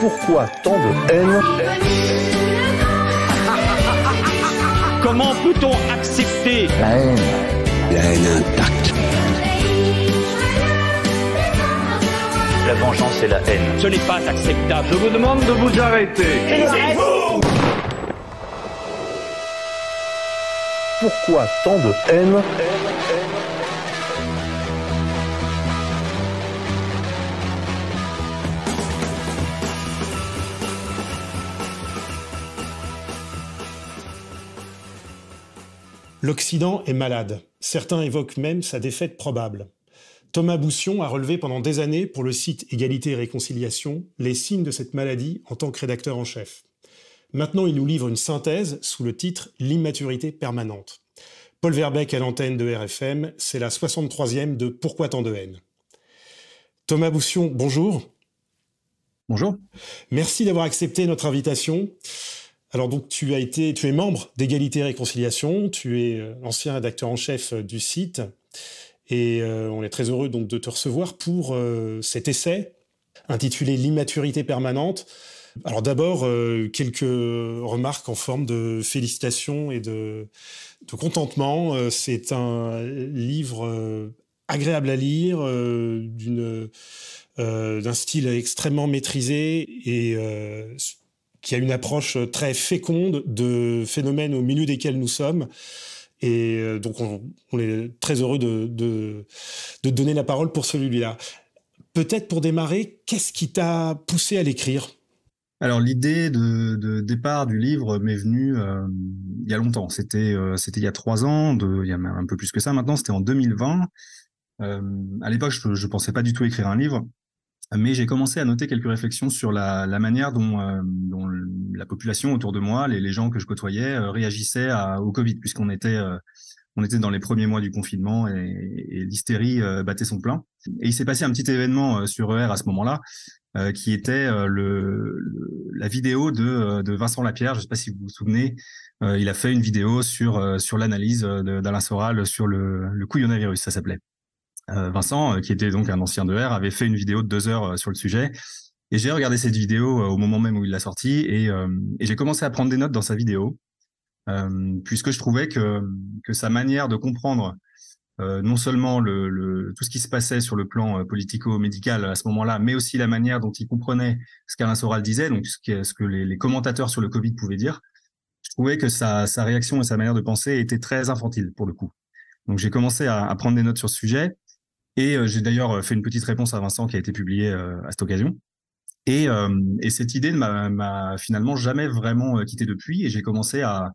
Pourquoi tant de haine? Comment peut-on accepter La haine intacte. la vengeance et la haine? Ce n'est pas acceptable. Je vous demande de vous arrêter. Taisez-vous! Pourquoi tant de haine? L'Occident est malade. Certains évoquent même sa défaite probable. Thomas Boussion a relevé pendant des années pour le site Égalité et Réconciliation les signes de cette maladie en tant que rédacteur en chef. Maintenant, il nous livre une synthèse sous le titre « L'immaturité permanente ». Paul Verbeek à l'antenne de RFM, c'est la 63e de « Pourquoi tant de haine ». Thomas Boussion, bonjour. Bonjour. Merci d'avoir accepté notre invitation. Alors donc tu es membre d'Égalité et Réconciliation, tu es l'ancien rédacteur en chef du site et on est très heureux donc de te recevoir pour cet essai intitulé L'immaturité permanente. Alors d'abord quelques remarques en forme de félicitations et de contentement. C'est un livre agréable à lire, d'un style extrêmest maîtrisé et qui a une approche très féconde de phénomènes au milieu desquels nous sommes. Et donc, on est très heureux de donner la parole pour celui-là. Peut-être pour démarrer, qu'est-ce qui t'a poussé à l'écrire ? Alors, l'idée de départ du livre m'est venue il y a longtemps. C'était il y a 3 ans, il y a même un peu plus que ça maintenant, c'était en 2020. À l'époque, je pensais pas du tout écrire un livre. Mais j'ai commencé à noter quelques réflexions sur la manière dont la population autour de moi, les gens que je côtoyais, réagissaient au Covid, puisqu'on était dans les premiers mois du confinement et l'hystérie battait son plein. Et il s'est passé un petit événement sur ER à ce moment-là, qui était la vidéo de Vincent Lapierre. Je ne sais pas si vous vous souvenez, il a fait une vidéo sur l'analyse d'Alain Soral sur le couillonavirus, ça s'appelait. Vincent, qui était donc un ancien de R, avait fait une vidéo de 2 heures sur le sujet. Et j'ai regardé cette vidéo au moment même où il l'a sortie et j'ai commencé à prendre des notes dans sa vidéo, puisque je trouvais que sa manière de comprendre non seulement tout ce qui se passait sur le plan politico-médical à ce moment-là, mais aussi la manière dont il comprenait ce qu'Alain Soral disait, donc ce que les commentateurs sur le Covid pouvaient dire. Je trouvais que sa réaction et sa manière de penser était très infantile pour le coup. Donc j'ai commencé à prendre des notes sur ce sujet. Et j'ai d'ailleurs fait une petite réponse à Vincent qui a été publiée à cette occasion. Et cette idée ne m'a finalement jamais vraiment quitté depuis. Et j'ai commencé à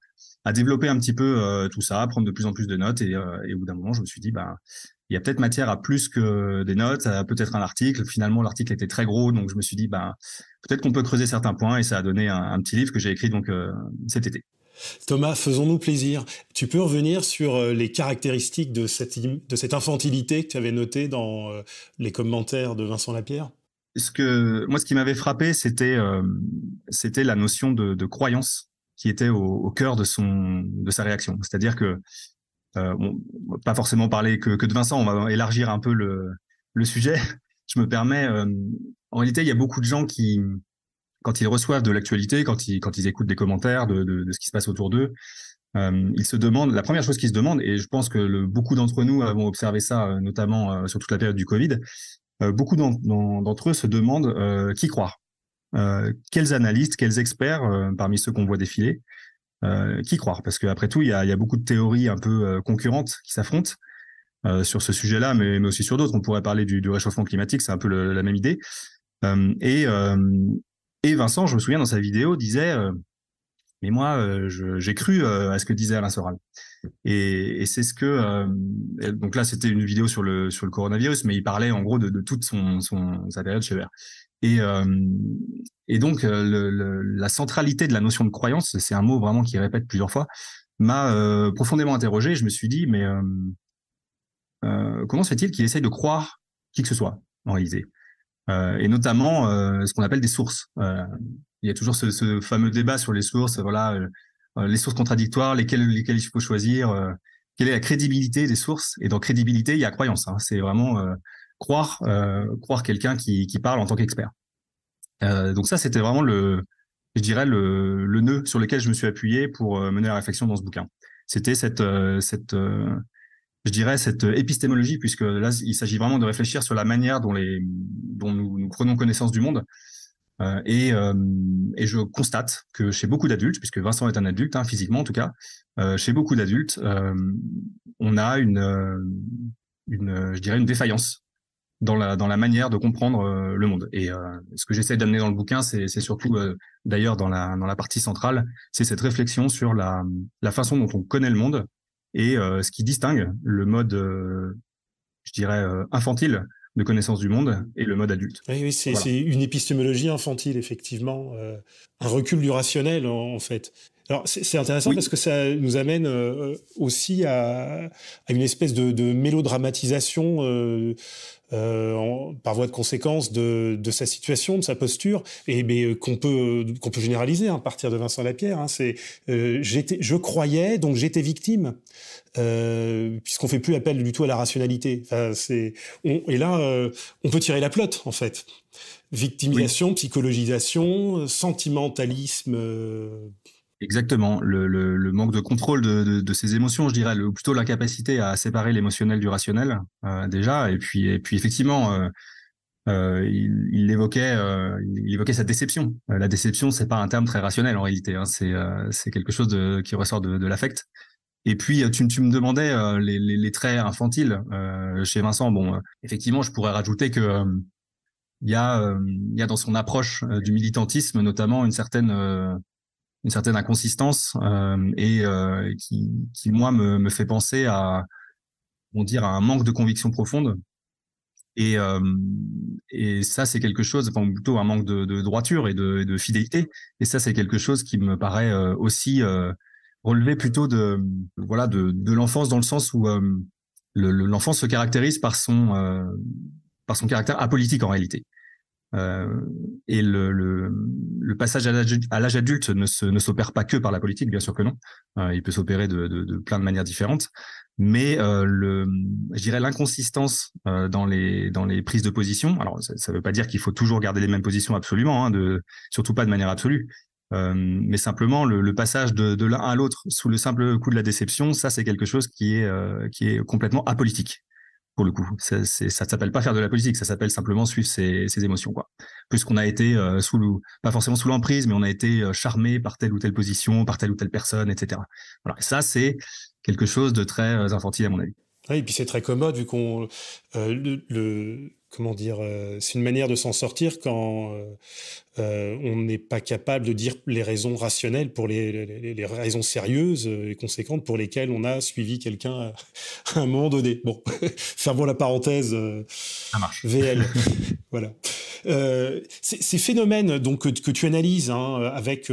développer un petit peu tout ça, à prendre de plus en plus de notes. Et au bout d'un moment, je me suis dit, il y a peut-être matière à plus que des notes, à peut-être un article. Finalement, l'article était très gros, donc je me suis dit, peut-être qu'on peut creuser certains points. Et ça a donné un petit livre que j'ai écrit donc cet été. Thomas, faisons-nous plaisir. Tu peux revenir sur les caractéristiques de cette infantilité que tu avais notée dans les commentaires de Vincent Lapierre ? Ce qui m'avait frappé, c'était la notion de croyance qui était au cœur de sa réaction. C'est-à-dire que, on va pas forcément parler que de Vincent, on va élargir un peu le sujet. Je me permets, en réalité, il y a beaucoup de gens qui, quand ils reçoivent de l'actualité, quand ils écoutent des commentaires de ce qui se passe autour d'eux, ils se demandent, la première chose qu'ils se demandent, et je pense que beaucoup d'entre nous avons observé ça, notamment sur toute la période du Covid, beaucoup d'entre eux se demandent qui croire, quels analystes, quels experts, parmi ceux qu'on voit défiler, qui croire, parce qu'après tout, il y a beaucoup de théories un peu concurrentes qui s'affrontent sur ce sujet-là, mais aussi sur d'autres. On pourrait parler du réchauffement climatique, c'est un peu la même idée. Et Vincent, je me souviens dans sa vidéo, disait mais moi, j'ai cru à ce que disait Alain Soral. Et c'est ce que donc là, c'était une vidéo sur le coronavirus, mais il parlait en gros de toute sa période chez Vert. Et donc la centralité de la notion de croyance, c'est un mot vraiment qu'il répète plusieurs fois, m'a profondément interrogé. Je me suis dit mais comment se fait-il qu'il essaye de croire qui que ce soit en réalité? Et notamment ce qu'on appelle des sources. Il y a toujours ce fameux débat sur les sources, les sources contradictoires, lesquelles il faut choisir, quelle est la crédibilité des sources. Et dans crédibilité, il y a croyance. C'est vraiment croire quelqu'un qui parle en tant qu'expert. Donc ça, c'était vraiment je dirais le nœud sur lequel je me suis appuyé pour mener la réflexion dans ce bouquin. C'était je dirais cette épistémologie, puisque là, il s'agit vraiment de réfléchir sur la manière dont nous prenons connaissance du monde. Et je constate que chez beaucoup d'adultes, puisque Vincent est un adulte, hein, physiquement en tout cas, chez beaucoup d'adultes, on a je dirais une défaillance dans la manière de comprendre le monde. Et ce que j'essaie d'amener dans le bouquin, c'est surtout, d'ailleurs dans la partie centrale, c'est cette réflexion sur la façon dont on connaît le monde et ce qui distingue le mode, je dirais, infantile de connaissance du monde et le mode adulte. Oui, c'est Voilà. une épistémologie infantile, effectivement, un recul du rationnel, en fait. Alors, c'est intéressant, oui, parce que ça nous amène aussi à une espèce de mélodramatisation par voie de conséquence de sa situation, de sa posture, mais qu'on peut généraliser, hein, à partir de Vincent Lapierre. Hein, je croyais, donc j'étais victime, puisqu'on fait plus appel du tout à la rationalité. Enfin, et là, on peut tirer la pelote, en fait. Victimisation, oui, psychologisation, sentimentalisme. Exactement, le manque de contrôle de ses émotions, je dirais, plutôt l'incapacité à séparer l'émotionnel du rationnel, déjà, et puis effectivement, il évoquait sa déception. La déception, c'est pas un terme très rationnel en réalité, hein, c'est quelque chose qui ressort de l'affect. Et puis tu me demandais les traits infantiles chez Vincent. Bon, effectivement, je pourrais rajouter que il y a dans son approche du militantisme notamment une certaine inconsistance qui moi me fait penser à un manque de conviction profonde et ça c'est quelque chose, enfin plutôt un manque de droiture et de fidélité, et ça c'est quelque chose qui me paraît aussi relever plutôt de l'enfance, dans le sens où l'enfance se caractérise par son caractère apolitique en réalité. Et le passage à l'âge adulte ne s'opère pas que par la politique, bien sûr que non. Il peut s'opérer de plein de manières différentes, mais je dirais l'inconsistance dans les prises de position. Alors ça veut pas dire qu'il faut toujours garder les mêmes positions absolument, hein, surtout pas de manière absolue. Mais simplement le passage de l'un à l'autre sous le simple coup de la déception, ça c'est quelque chose qui est complètement apolitique. Pour le coup, ça s'appelle pas faire de la politique, ça s'appelle simplement suivre ses émotions, quoi. Puisqu'on a été pas forcément sous l'emprise, mais on a été charmé par telle ou telle position, par telle ou telle personne, etc. Voilà. Et ça, c'est quelque chose de très infantile à mon avis. Oui, et puis c'est très commode vu qu'on comment dire, c'est une manière de s'en sortir quand on n'est pas capable de dire les raisons rationnelles pour les raisons sérieuses et conséquentes pour lesquelles on a suivi quelqu'un à un moment donné. Bon, fermons la parenthèse. Ça marche. VL. Voilà. Ces phénomènes donc que tu analyses, hein, avec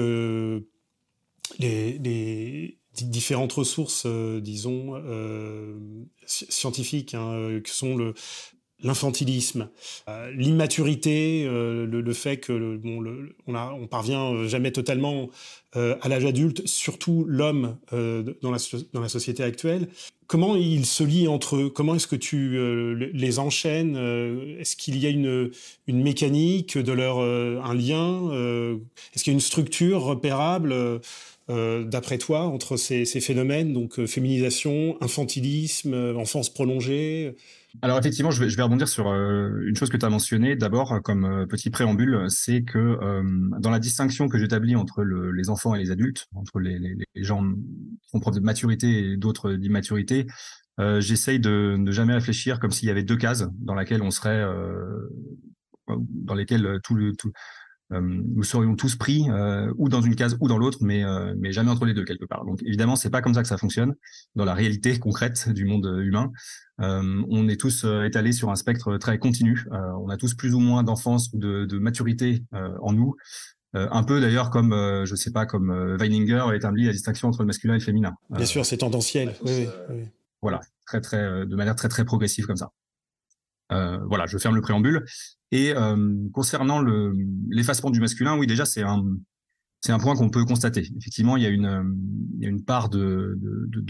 les différentes ressources, disons, scientifiques, hein, que sont l'infantilisme, l'immaturité, le fait que on parvient jamais totalement à l'âge adulte, surtout l'homme dans la société actuelle. Comment ils se lient entre eux? Comment est-ce que tu les enchaînes? Est-ce qu'il y a une mécanique de un lien? Est-ce qu'il y a une structure repérable d'après toi entre ces phénomènes, donc féminisation, infantilisme, enfance prolongée? Alors effectivement, je vais rebondir sur une chose que tu as mentionnée d'abord comme petit préambule, c'est que dans la distinction que j'établis entre les enfants et les adultes, entre les gens qui font preuve de maturité et d'autres d'immaturité, j'essaye de ne jamais réfléchir comme s'il y avait deux cases dans lesquelles on serait, dans lesquelles nous serions tous pris ou dans une case ou dans l'autre, mais jamais entre les deux quelque part. Donc évidemment, c'est pas comme ça que ça fonctionne dans la réalité concrète du monde humain. On est tous étalés sur un spectre très continu. On a tous plus ou moins d'enfance ou de maturité en nous. Un peu d'ailleurs comme, je sais pas, comme Weininger établit la distinction entre le masculin et le féminin. Bien sûr, c'est tendanciel. Oui. Voilà, de manière très très progressive comme ça. Voilà, je ferme le préambule. Et concernant l'effacement du masculin, oui, déjà c'est un point qu'on peut constater. Effectivement, il y a une part de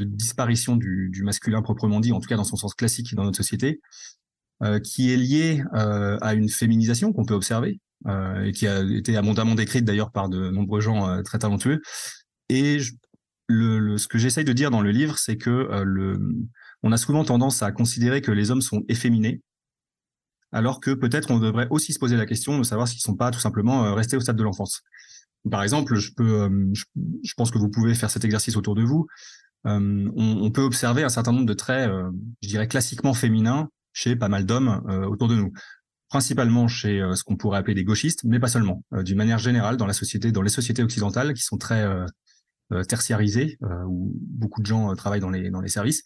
disparition du masculin proprement dit, en tout cas dans son sens classique dans notre société, qui est liée à une féminisation qu'on peut observer, et qui a été abondamment décrite d'ailleurs par de nombreux gens très talentueux. Et ce que j'essaye de dire dans le livre, c'est que on a souvent tendance à considérer que les hommes sont efféminés, alors que peut-être on devrait aussi se poser la question de savoir s'ils ne sont pas tout simplement restés au stade de l'enfance. Par exemple, je pense que vous pouvez faire cet exercice autour de vous. On peut observer un certain nombre de traits, je dirais classiquement féminins, chez pas mal d'hommes autour de nous. Principalement chez ce qu'on pourrait appeler des gauchistes, mais pas seulement. D'une manière générale, dans les sociétés occidentales qui sont très tertiarisées, où beaucoup de gens travaillent dans les services,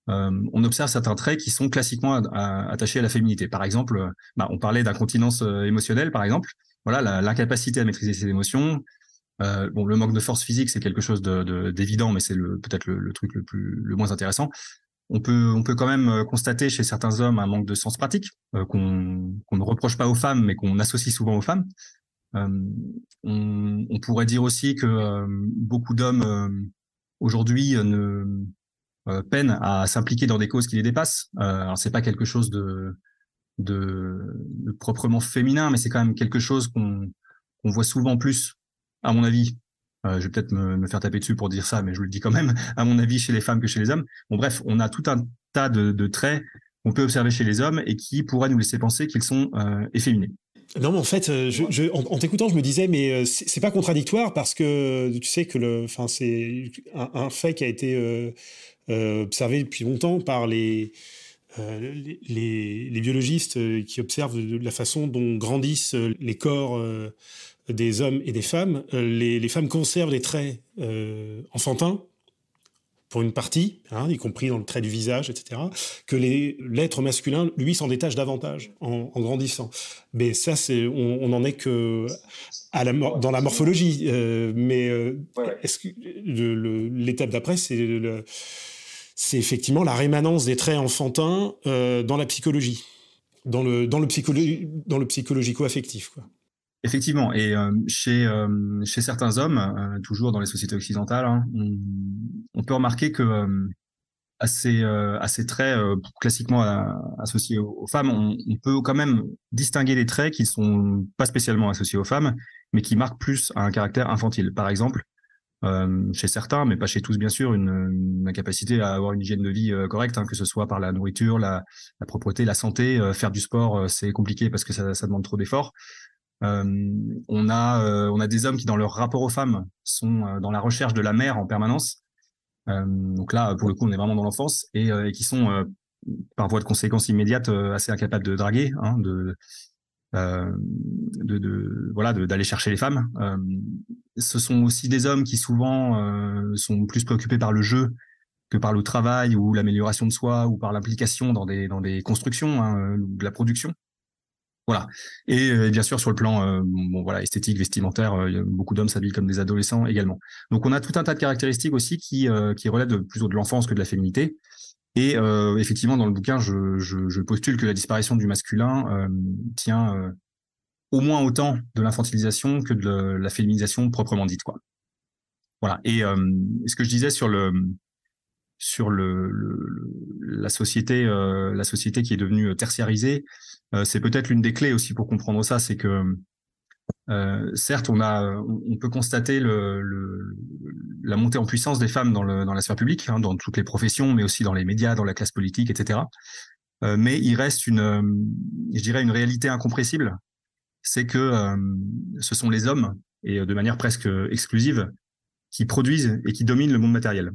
on observe certains traits qui sont classiquement attachés à la féminité. Par exemple, on parlait d'incontinence émotionnelle, par exemple. Voilà, l'incapacité à maîtriser ses émotions. Le manque de force physique, c'est quelque chose d'évident, mais c'est peut-être le truc le moins intéressant. On peut quand même constater chez certains hommes un manque de sens pratique qu'on ne reproche pas aux femmes, mais qu'on associe souvent aux femmes. On pourrait dire aussi que beaucoup d'hommes aujourd'hui peinent à s'impliquer dans des causes qui les dépassent. Alors c'est pas quelque chose de proprement féminin, mais c'est quand même quelque chose qu'on voit souvent plus, à mon avis. Je vais peut-être me faire taper dessus pour dire ça, mais je vous le dis quand même, à mon avis, chez les femmes que chez les hommes. Bon, bref, on a tout un tas de traits qu'on peut observer chez les hommes et qui pourraient nous laisser penser qu'ils sont efféminés. Non, mais en fait, en t'écoutant, je me disais, mais c'est pas contradictoire parce que tu sais que c'est un fait qui a été observé depuis longtemps par les biologistes qui observent la façon dont grandissent les corps des hommes et des femmes. Les femmes conservent les traits enfantins, pour une partie, y compris dans le trait du visage, etc., que l'être masculin, lui, s'en détache davantage en grandissant. Mais ça, on n'en est que dans la morphologie. Est-ce que l'étape d'après, c'est effectivement la rémanence des traits enfantins dans la psychologie, dans le psychologico-affectif, quoi. Effectivement, et chez certains hommes, toujours dans les sociétés occidentales, on peut remarquer que à ces traits classiquement associés aux femmes, on peut quand même distinguer des traits qui sont pas spécialement associés aux femmes, mais qui marquent plus un caractère infantile. Par exemple, chez certains, mais pas chez tous bien sûr, une incapacité à avoir une hygiène de vie correcte, que ce soit par la nourriture, la propreté, la santé. Faire du sport, c'est compliqué parce que ça demande trop d'efforts. On a des hommes qui, dans leur rapport aux femmes, sont dans la recherche de la mère en permanence. Donc là, pour le coup, on est vraiment dans l'enfance et qui sont, par voie de conséquence immédiate, assez incapables de draguer, d'aller chercher les femmes. Ce sont aussi des hommes qui souvent sont plus préoccupés par le jeu que par le travail ou l'amélioration de soi ou par l'implication dans des constructions, de la production. Voilà. Et bien sûr, sur le plan esthétique, vestimentaire, beaucoup d'hommes s'habillent comme des adolescents également. Donc on a tout un tas de caractéristiques aussi qui relèvent plutôt de l'enfance que de la féminité. Et effectivement, dans le bouquin, je postule que la disparition du masculin tient au moins autant de l'infantilisation que de la féminisation proprement dite, quoi. Voilà. Et ce que je disais sur la société qui est devenue tertiarisée, c'est peut-être l'une des clés aussi pour comprendre ça, c'est que certes on peut constater la montée en puissance des femmes dans la sphère publique, dans toutes les professions, mais aussi dans les médias, dans la classe politique, etc. Mais il reste je dirais une réalité incompressible, c'est que ce sont les hommes, et de manière presque exclusive, qui produisent et qui dominent le monde matériel.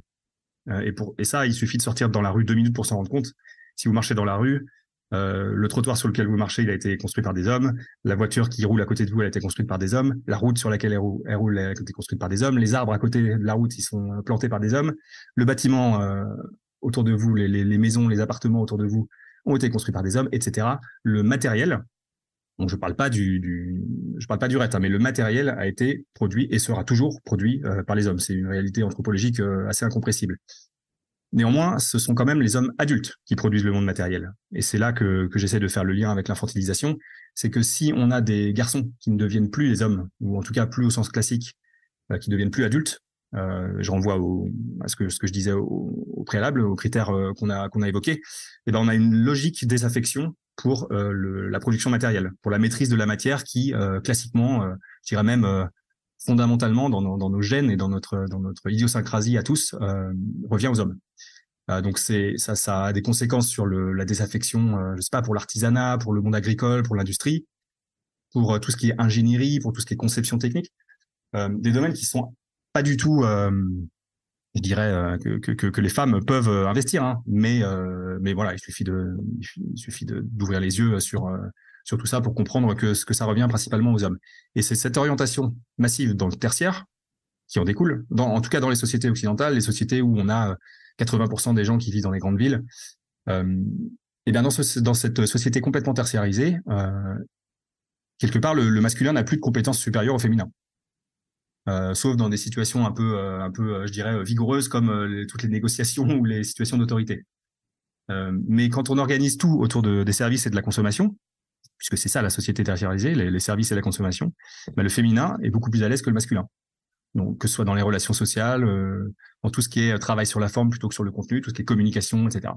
Et ça, il suffit de sortir dans la rue 2 minutes pour s'en rendre compte. Si vous marchez dans la rue, le trottoir sur lequel vous marchez, il a été construit par des hommes. La voiture qui roule à côté de vous, elle a été construite par des hommes. La route sur laquelle elle roule a été construite par des hommes. Les arbres à côté de la route, ils sont plantés par des hommes. Le bâtiment autour de vous, les maisons, les appartements autour de vous ont été construits par des hommes, etc. Le matériel, donc je parle pas du reste, mais le matériel a été produit et sera toujours produit par les hommes. C'est une réalité anthropologique assez incompressible. Néanmoins, ce sont quand même les hommes adultes qui produisent le monde matériel. Et c'est là que j'essaie de faire le lien avec l'infantilisation. C'est que si on a des garçons qui ne deviennent plus les hommes, ou en tout cas plus au sens classique, qui deviennent plus adultes, je renvoie à ce que je disais au préalable, aux critères qu'on a évoqués, et ben on a une logique désaffection pour la production matérielle, pour la maîtrise de la matière qui, classiquement, je dirais même fondamentalement dans nos gènes et dans notre idiosyncrasie à tous, revient aux hommes. Donc ça a des conséquences sur la désaffection, je sais pas, pour l'artisanat, pour le monde agricole, pour l'industrie, pour tout ce qui est ingénierie, pour tout ce qui est conception technique, des domaines qui sont pas du tout, je dirais, que les femmes peuvent investir, hein, mais voilà, il suffit d'ouvrir les yeux sur tout ça pour comprendre que ça revient principalement aux hommes. Et c'est cette orientation massive dans le tertiaire qui en découle, en tout cas dans les sociétés occidentales, les sociétés où on a 80% des gens qui vivent dans les grandes villes. Et bien dans cette société complètement tertiarisée, quelque part, le masculin n'a plus de compétences supérieures au féminin. Sauf dans des situations un peu, je dirais, vigoureuses comme toutes les négociations ou les situations d'autorité. Mais quand on organise tout autour des services et de la consommation, puisque c'est ça la société tertiarisée, les services et la consommation, le féminin est beaucoup plus à l'aise que le masculin. Donc, que ce soit dans les relations sociales, dans tout ce qui est travail sur la forme plutôt que sur le contenu, tout ce qui est communication, etc.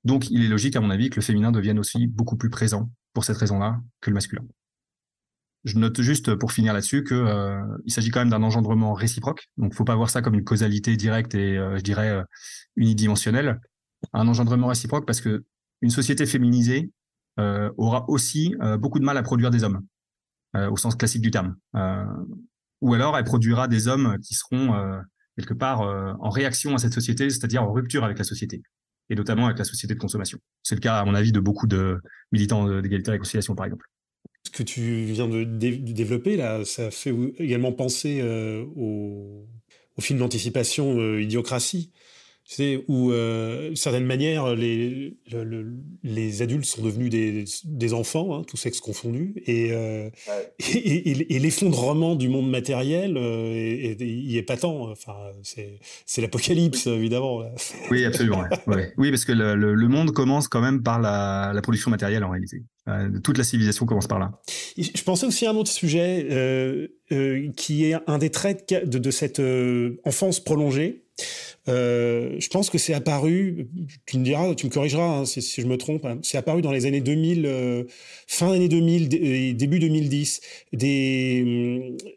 Donc, il est logique, à mon avis, que le féminin devienne aussi beaucoup plus présent pour cette raison-là que le masculin. Je note juste, pour finir là-dessus, il s'agit quand même d'un engendrement réciproque. Donc, faut pas voir ça comme une causalité directe et, je dirais, unidimensionnelle. Un engendrement réciproque parce que une société féminisée aura aussi beaucoup de mal à produire des hommes, au sens classique du terme. Ou alors, elle produira des hommes qui seront quelque part en réaction à cette société, c'est-à-dire en rupture avec la société, et notamment avec la société de consommation. C'est le cas, à mon avis, de beaucoup de militants d'égalité et réconciliation, par exemple. Ce que tu viens de développer, là, ça fait également penser au film d'anticipation Idiocratie, tu sais, où, d'une certaine manière, les adultes sont devenus des enfants, hein, tous sexes confondus, et l'effondrement du monde matériel il est patent. Enfin, c'est l'apocalypse, évidemment. Là. Oui, absolument. Ouais. Oui, parce que le monde commence quand même par la production matérielle, en réalité. Toute la civilisation commence par là. Je pensais aussi à un autre sujet qui est un des traits de cette enfance prolongée. Je pense que c'est apparu, tu me corrigeras hein, si je me trompe, hein, c'est apparu dans les années 2000, fin années 2000 et début 2010,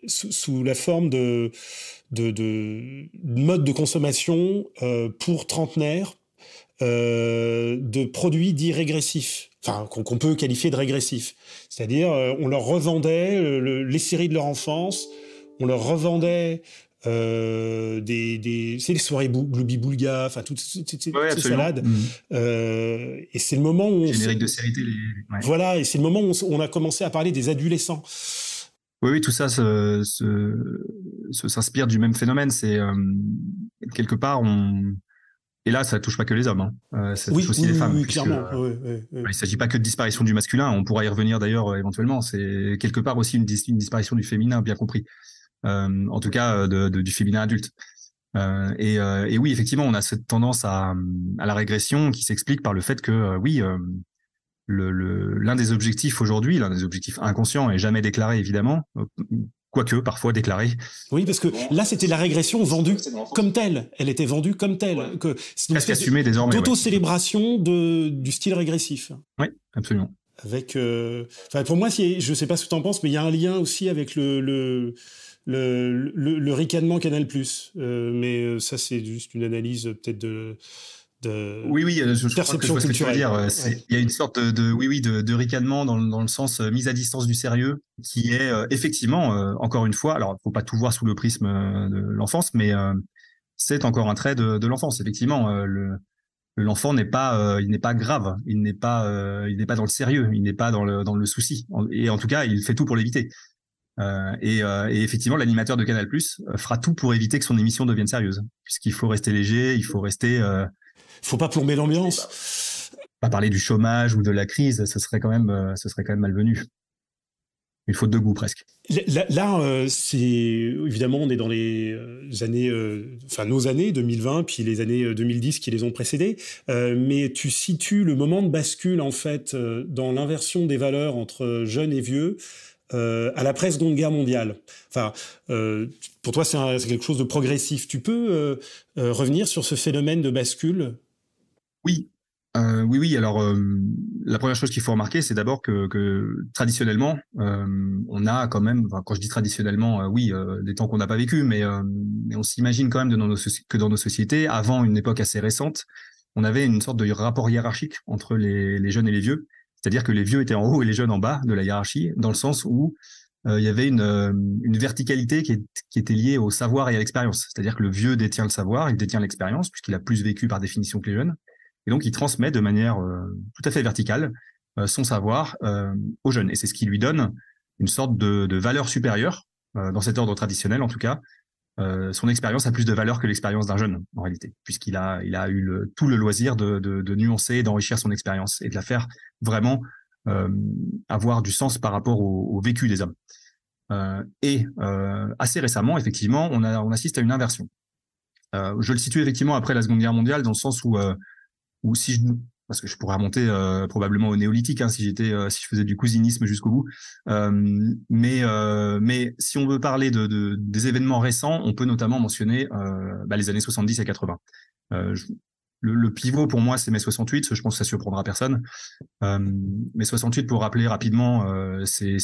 sous la forme de mode de consommation pour trentenaires de produits dits régressifs, enfin qu'on peut qualifier de régressifs. C'est-à-dire, on leur revendait les séries de leur enfance, on leur revendait c'est les soirées Glooby-Boulga, enfin toutes ces salades. Et c'est le moment où générique de série télé. Ouais. Voilà, et c'est le moment où on a commencé à parler des adolescents. Oui, tout ça s'inspire du même phénomène. C'est quelque part et là, ça touche pas que les hommes, hein. Ça touche aussi les femmes. Oui, clairement. Il ne s'agit pas que de disparition du masculin. On pourra y revenir d'ailleurs éventuellement. C'est quelque part aussi une disparition du féminin, bien compris. En tout cas du féminin adulte. Et oui, effectivement, on a cette tendance à la régression qui s'explique par le fait que l'un des objectifs aujourd'hui, l'un des objectifs inconscients et jamais déclarés évidemment, quoique parfois déclarés. Oui, parce que là c'était la régression vendue comme telle. Elle était vendue comme telle. Ouais. Que c'est presque assumée désormais. D'auto-célébration du style régressif. Oui, absolument. Avec, pour moi, je sais pas ce que tu en penses, mais il y a un lien aussi avec le ricanement Canal+. Mais ça, c'est juste une analyse peut-être de oui, je perception crois que je vois culturelle. Ce que tu veux dire. Il y a une sorte de ricanement dans le sens mise à distance du sérieux, qui est effectivement, encore une fois, alors il faut pas tout voir sous le prisme de l'enfance, mais c'est encore un trait de l'enfance. Effectivement, l'enfant n'est pas, il n'est pas grave, il n'est pas dans le sérieux, il n'est pas dans le souci, et en tout cas, il fait tout pour l'éviter. Et effectivement, l'animateur de Canal+ fera tout pour éviter que son émission devienne sérieuse, puisqu'il faut rester léger, il faut rester. Faut pas plomber l'ambiance. Pas parler du chômage ou de la crise, ce serait quand même malvenu. Une faute de goût presque. Là, c'est évidemment on est dans les années, nos années 2020, puis les années 2010 qui les ont précédées. Mais tu situes le moment de bascule en fait dans l'inversion des valeurs entre jeunes et vieux. À l'après-Seconde Guerre mondiale. Enfin, pour toi, c'est quelque chose de progressif. Tu peux revenir sur ce phénomène de bascule ? Oui. Oui. Alors, la première chose qu'il faut remarquer, c'est d'abord que traditionnellement, on a quand même, enfin, quand je dis traditionnellement, des temps qu'on n'a pas vécu, mais on s'imagine quand même que dans nos sociétés, avant une époque assez récente, on avait une sorte de rapport hiérarchique entre les jeunes et les vieux. C'est-à-dire que les vieux étaient en haut et les jeunes en bas de la hiérarchie, dans le sens où il y avait une verticalité qui était liée au savoir et à l'expérience. C'est-à-dire que le vieux détient le savoir, il détient l'expérience, puisqu'il a plus vécu par définition que les jeunes. Et donc, il transmet de manière tout à fait verticale son savoir aux jeunes. Et c'est ce qui lui donne une sorte de valeur supérieure, dans cet ordre traditionnel en tout cas. Son expérience a plus de valeur que l'expérience d'un jeune, en réalité, puisqu'il a eu tout le loisir de nuancer et d'enrichir son expérience et de la faire vraiment avoir du sens par rapport au vécu des hommes. Assez récemment, effectivement, on assiste à une inversion. Je le situe effectivement après la Seconde Guerre mondiale, dans le sens où parce que je pourrais remonter probablement au néolithique, hein, si je faisais du cousinisme jusqu'au bout. Mais si on veut parler des événements récents, on peut notamment mentionner les années 70 et 80. Le pivot pour moi, c'est mai 68. Je pense que ça surprendra personne. Mai 68, pour rappeler rapidement, c'est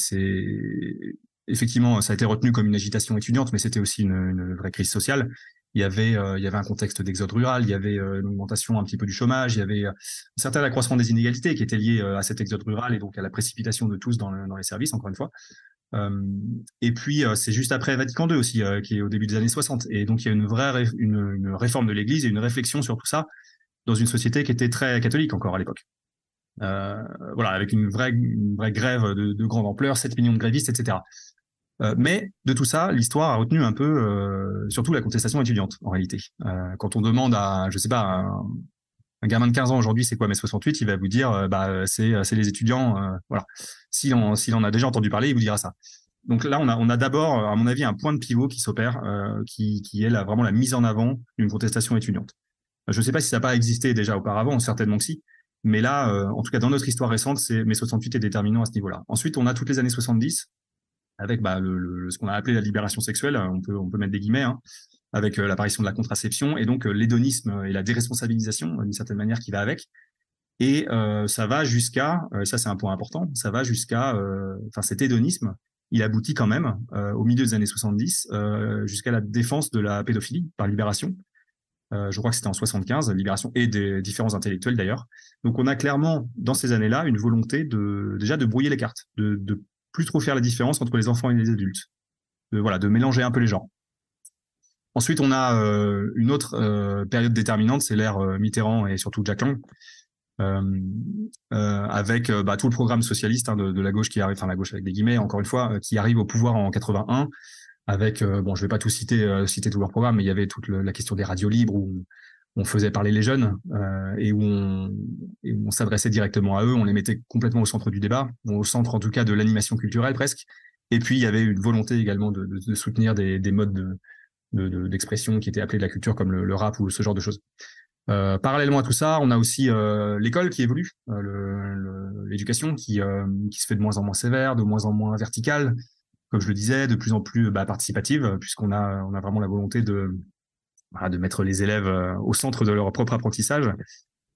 effectivement, ça a été retenu comme une agitation étudiante, mais c'était aussi une vraie crise sociale. Il y avait un contexte d'exode rural, il y avait une augmentation un petit peu du chômage, il y avait un certain accroissement des inégalités qui était lié à cet exode rural et donc à la précipitation de tous dans les services, encore une fois. Et puis, c'est juste après Vatican II aussi, qui est au début des années 60. Et donc, il y a une réforme de l'Église et une réflexion sur tout ça dans une société qui était très catholique encore à l'époque. Avec une vraie grève de grande ampleur, 7 millions de grévistes, etc. Mais de tout ça, l'histoire a retenu un peu, surtout la contestation étudiante, en réalité. Quand on demande à, je sais pas, un gamin de 15 ans aujourd'hui, c'est quoi mai 68, il va vous dire, c'est les étudiants, voilà. S'il en a déjà entendu parler, il vous dira ça. Donc là, on a d'abord, à mon avis, un point de pivot qui s'opère, qui est vraiment la mise en avant d'une contestation étudiante. Je ne sais pas si ça n'a pas existé déjà auparavant, certainement que si. Mais là, en tout cas, dans notre histoire récente, mai 68 est déterminant à ce niveau-là. Ensuite, on a toutes les années 70, avec ce qu'on a appelé la libération sexuelle, on peut mettre des guillemets, hein, avec l'apparition de la contraception et donc l'hédonisme et la déresponsabilisation d'une certaine manière qui va avec. Et ça va jusqu'à, ça c'est un point important, ça va jusqu'à, cet hédonisme, il aboutit quand même au milieu des années 70 jusqu'à la défense de la pédophilie par Libération. Je crois que c'était en 75, Libération et des différents intellectuels d'ailleurs. Donc on a clairement dans ces années-là une volonté de brouiller les cartes, de plus trop faire la différence entre les enfants et les adultes, de mélanger un peu les genres. Ensuite, on a une autre période déterminante, c'est l'ère Mitterrand et surtout Jack Lang, avec tout le programme socialiste de la gauche qui arrive, enfin la gauche avec des guillemets, encore une fois, qui arrive au pouvoir en 81, avec, je vais pas tout citer tout leur programme, mais il y avait toute la question des radios libres où on faisait parler les jeunes et où on s'adressait directement à eux, on les mettait complètement au centre du débat, au centre en tout cas de l'animation culturelle presque. Et puis il y avait une volonté également de soutenir des modes d'expression qui étaient appelés de la culture comme le rap ou ce genre de choses. Parallèlement à tout ça, on a aussi l'école qui évolue, l'éducation qui se fait de moins en moins sévère, de moins en moins verticale, comme je le disais, de plus en plus participative, puisqu'on a vraiment la volonté de mettre les élèves au centre de leur propre apprentissage.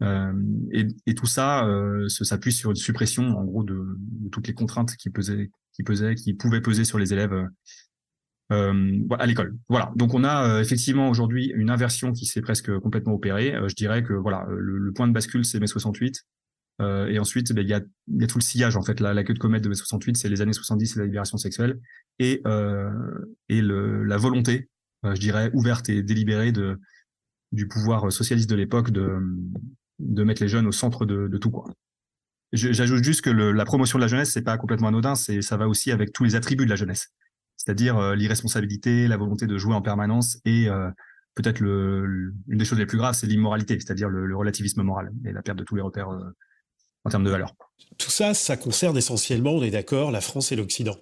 Et tout ça s'appuie sur une suppression, en gros, de toutes les contraintes qui pouvaient peser sur les élèves à l'école. Voilà. Donc on a effectivement aujourd'hui une inversion qui s'est presque complètement opérée. Je dirais que le point de bascule, c'est mai 68. Et ensuite, il y a tout le sillage, en fait. La queue de comète de mai 68, c'est les années 70 et la libération sexuelle. Et la volonté, je dirais, ouverte et délibérée du pouvoir socialiste de l'époque de mettre les jeunes au centre de tout, quoi. J'ajoute juste que la promotion de la jeunesse, c'est pas complètement anodin, ça va aussi avec tous les attributs de la jeunesse. C'est-à-dire l'irresponsabilité, la volonté de jouer en permanence et peut-être une des choses les plus graves, c'est l'immoralité, c'est-à-dire le relativisme moral et la perte de tous les repères en termes de valeurs. Tout ça, ça concerne essentiellement, on est d'accord, la France et l'Occident.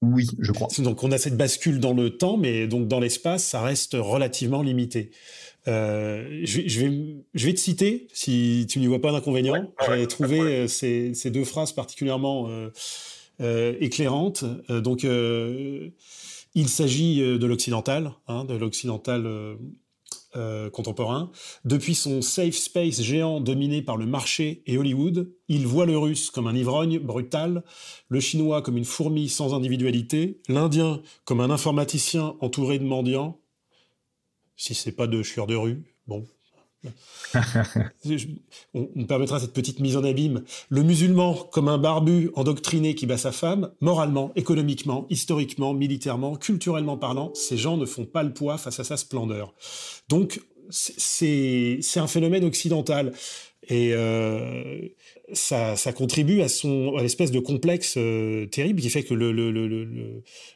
Oui, je crois. Donc on a cette bascule dans le temps, mais donc dans l'espace, ça reste relativement limité. Je vais te citer, si tu n'y vois pas d'inconvénient. J'ai trouvé ces deux phrases particulièrement éclairante. Il s'agit de l'occidental, contemporain. Depuis son safe space géant dominé par le marché et Hollywood, il voit le russe comme un ivrogne brutal, le chinois comme une fourmi sans individualité, l'indien comme un informaticien entouré de mendiants, si c'est pas de chieurs de rue, bon... On me permettra cette petite mise en abîme. Le musulman comme un barbu endoctriné qui bat sa femme, moralement, économiquement, historiquement, militairement, culturellement parlant, ces gens ne font pas le poids face à sa splendeur. Donc, c'est un phénomène occidental. Et ça contribue à l'espèce de complexe terrible qui fait que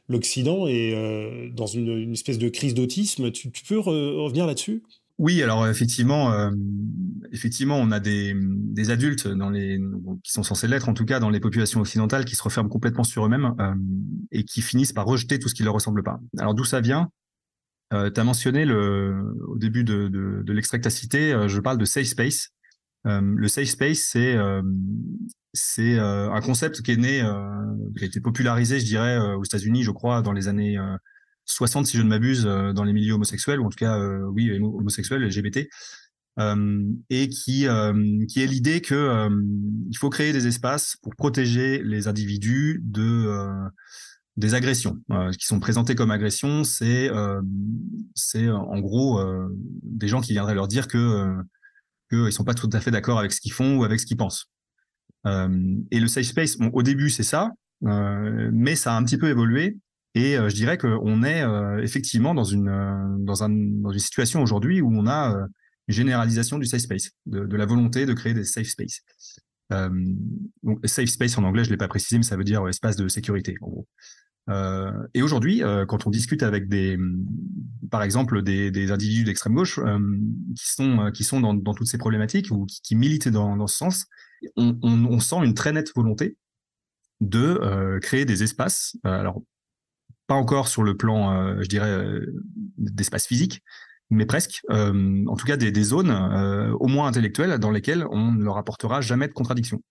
l'Occident est dans une espèce de crise d'autisme. Tu peux revenir là-dessus ? Oui, alors effectivement, on a des adultes qui sont censés l'être, en tout cas dans les populations occidentales, qui se referment complètement sur eux-mêmes et qui finissent par rejeter tout ce qui leur ressemble pas. Alors d'où ça vient? Tu as mentionné au début de l'extrait que tu as cité, je parle de safe space. Le safe space, c'est un concept qui est né, qui a été popularisé, je dirais, aux États-Unis, je crois, dans les années 60, si je ne m'abuse, dans les milieux homosexuels, ou en tout cas, oui, homosexuels, LGBT, et qui est l'idée que il faut créer des espaces pour protéger les individus des agressions qui sont présentées comme agressions. C'est en gros des gens qui viendraient leur dire que ils sont pas tout à fait d'accord avec ce qu'ils font ou avec ce qu'ils pensent. Et le safe space, bon, au début c'est ça, mais ça a un petit peu évolué. Et je dirais qu'on est effectivement dans une situation aujourd'hui où on a une généralisation du safe space, de la volonté de créer des safe space. Donc safe space en anglais, je l'ai pas précisé, mais ça veut dire espace de sécurité en gros. Et aujourd'hui, quand on discute avec par exemple des individus d'extrême gauche qui sont dans toutes ces problématiques ou qui militent dans ce sens, on sent une très nette volonté de créer des espaces. Alors pas encore sur le plan, je dirais, d'espace physique, mais presque. En tout cas, des zones, au moins intellectuelles, dans lesquelles on ne leur apportera jamais de contradiction.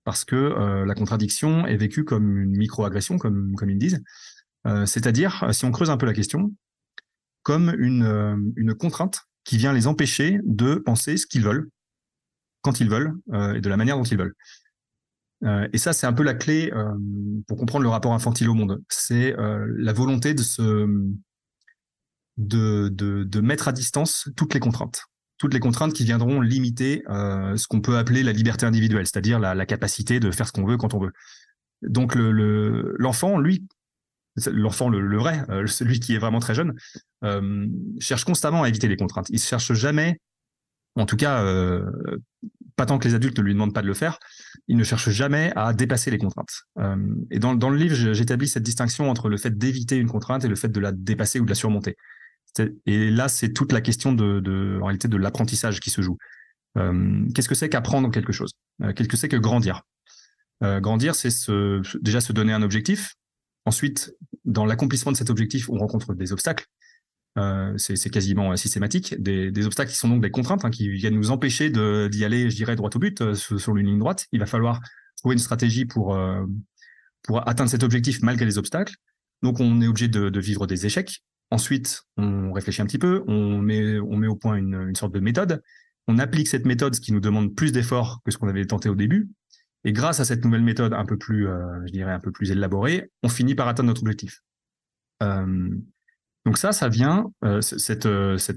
Parce que la contradiction est vécue comme une micro-agression, comme ils disent. C'est-à-dire, si on creuse un peu la question, comme une contrainte qui vient les empêcher de penser ce qu'ils veulent, quand ils veulent, et de la manière dont ils veulent. Et ça, c'est un peu la clé pour comprendre le rapport infantile au monde. C'est la volonté de mettre à distance toutes les contraintes qui viendront limiter ce qu'on peut appeler la liberté individuelle, c'est-à-dire la capacité de faire ce qu'on veut quand on veut. Donc l'enfant, lui, l'enfant le vrai, celui qui est vraiment très jeune, cherche constamment à éviter les contraintes. Il ne cherche jamais, en tout cas pas tant que les adultes ne lui demandent pas de le faire, il ne cherche jamais à dépasser les contraintes. Et dans le livre, j'établis cette distinction entre le fait d'éviter une contrainte et le fait de la dépasser ou de la surmonter. Et là, c'est toute la question en réalité de l'apprentissage qui se joue. Qu'est-ce que c'est qu'apprendre quelque chose? Qu'est-ce que c'est que grandir? Grandir, c'est déjà se donner un objectif. Ensuite, dans l'accomplissement de cet objectif, on rencontre des obstacles. C'est quasiment systématique. Des obstacles qui sont donc des contraintes qui viennent nous empêcher d'y aller, je dirais, droit au but, sur une ligne droite. Il va falloir trouver une stratégie pour atteindre cet objectif malgré les obstacles. Donc, on est obligé de vivre des échecs. Ensuite, on réfléchit un petit peu, on met au point une sorte de méthode. On applique cette méthode, ce qui nous demande plus d'efforts que ce qu'on avait tenté au début. Et grâce à cette nouvelle méthode un peu plus, je dirais, un peu plus élaborée, on finit par atteindre notre objectif. Donc ça vient, cette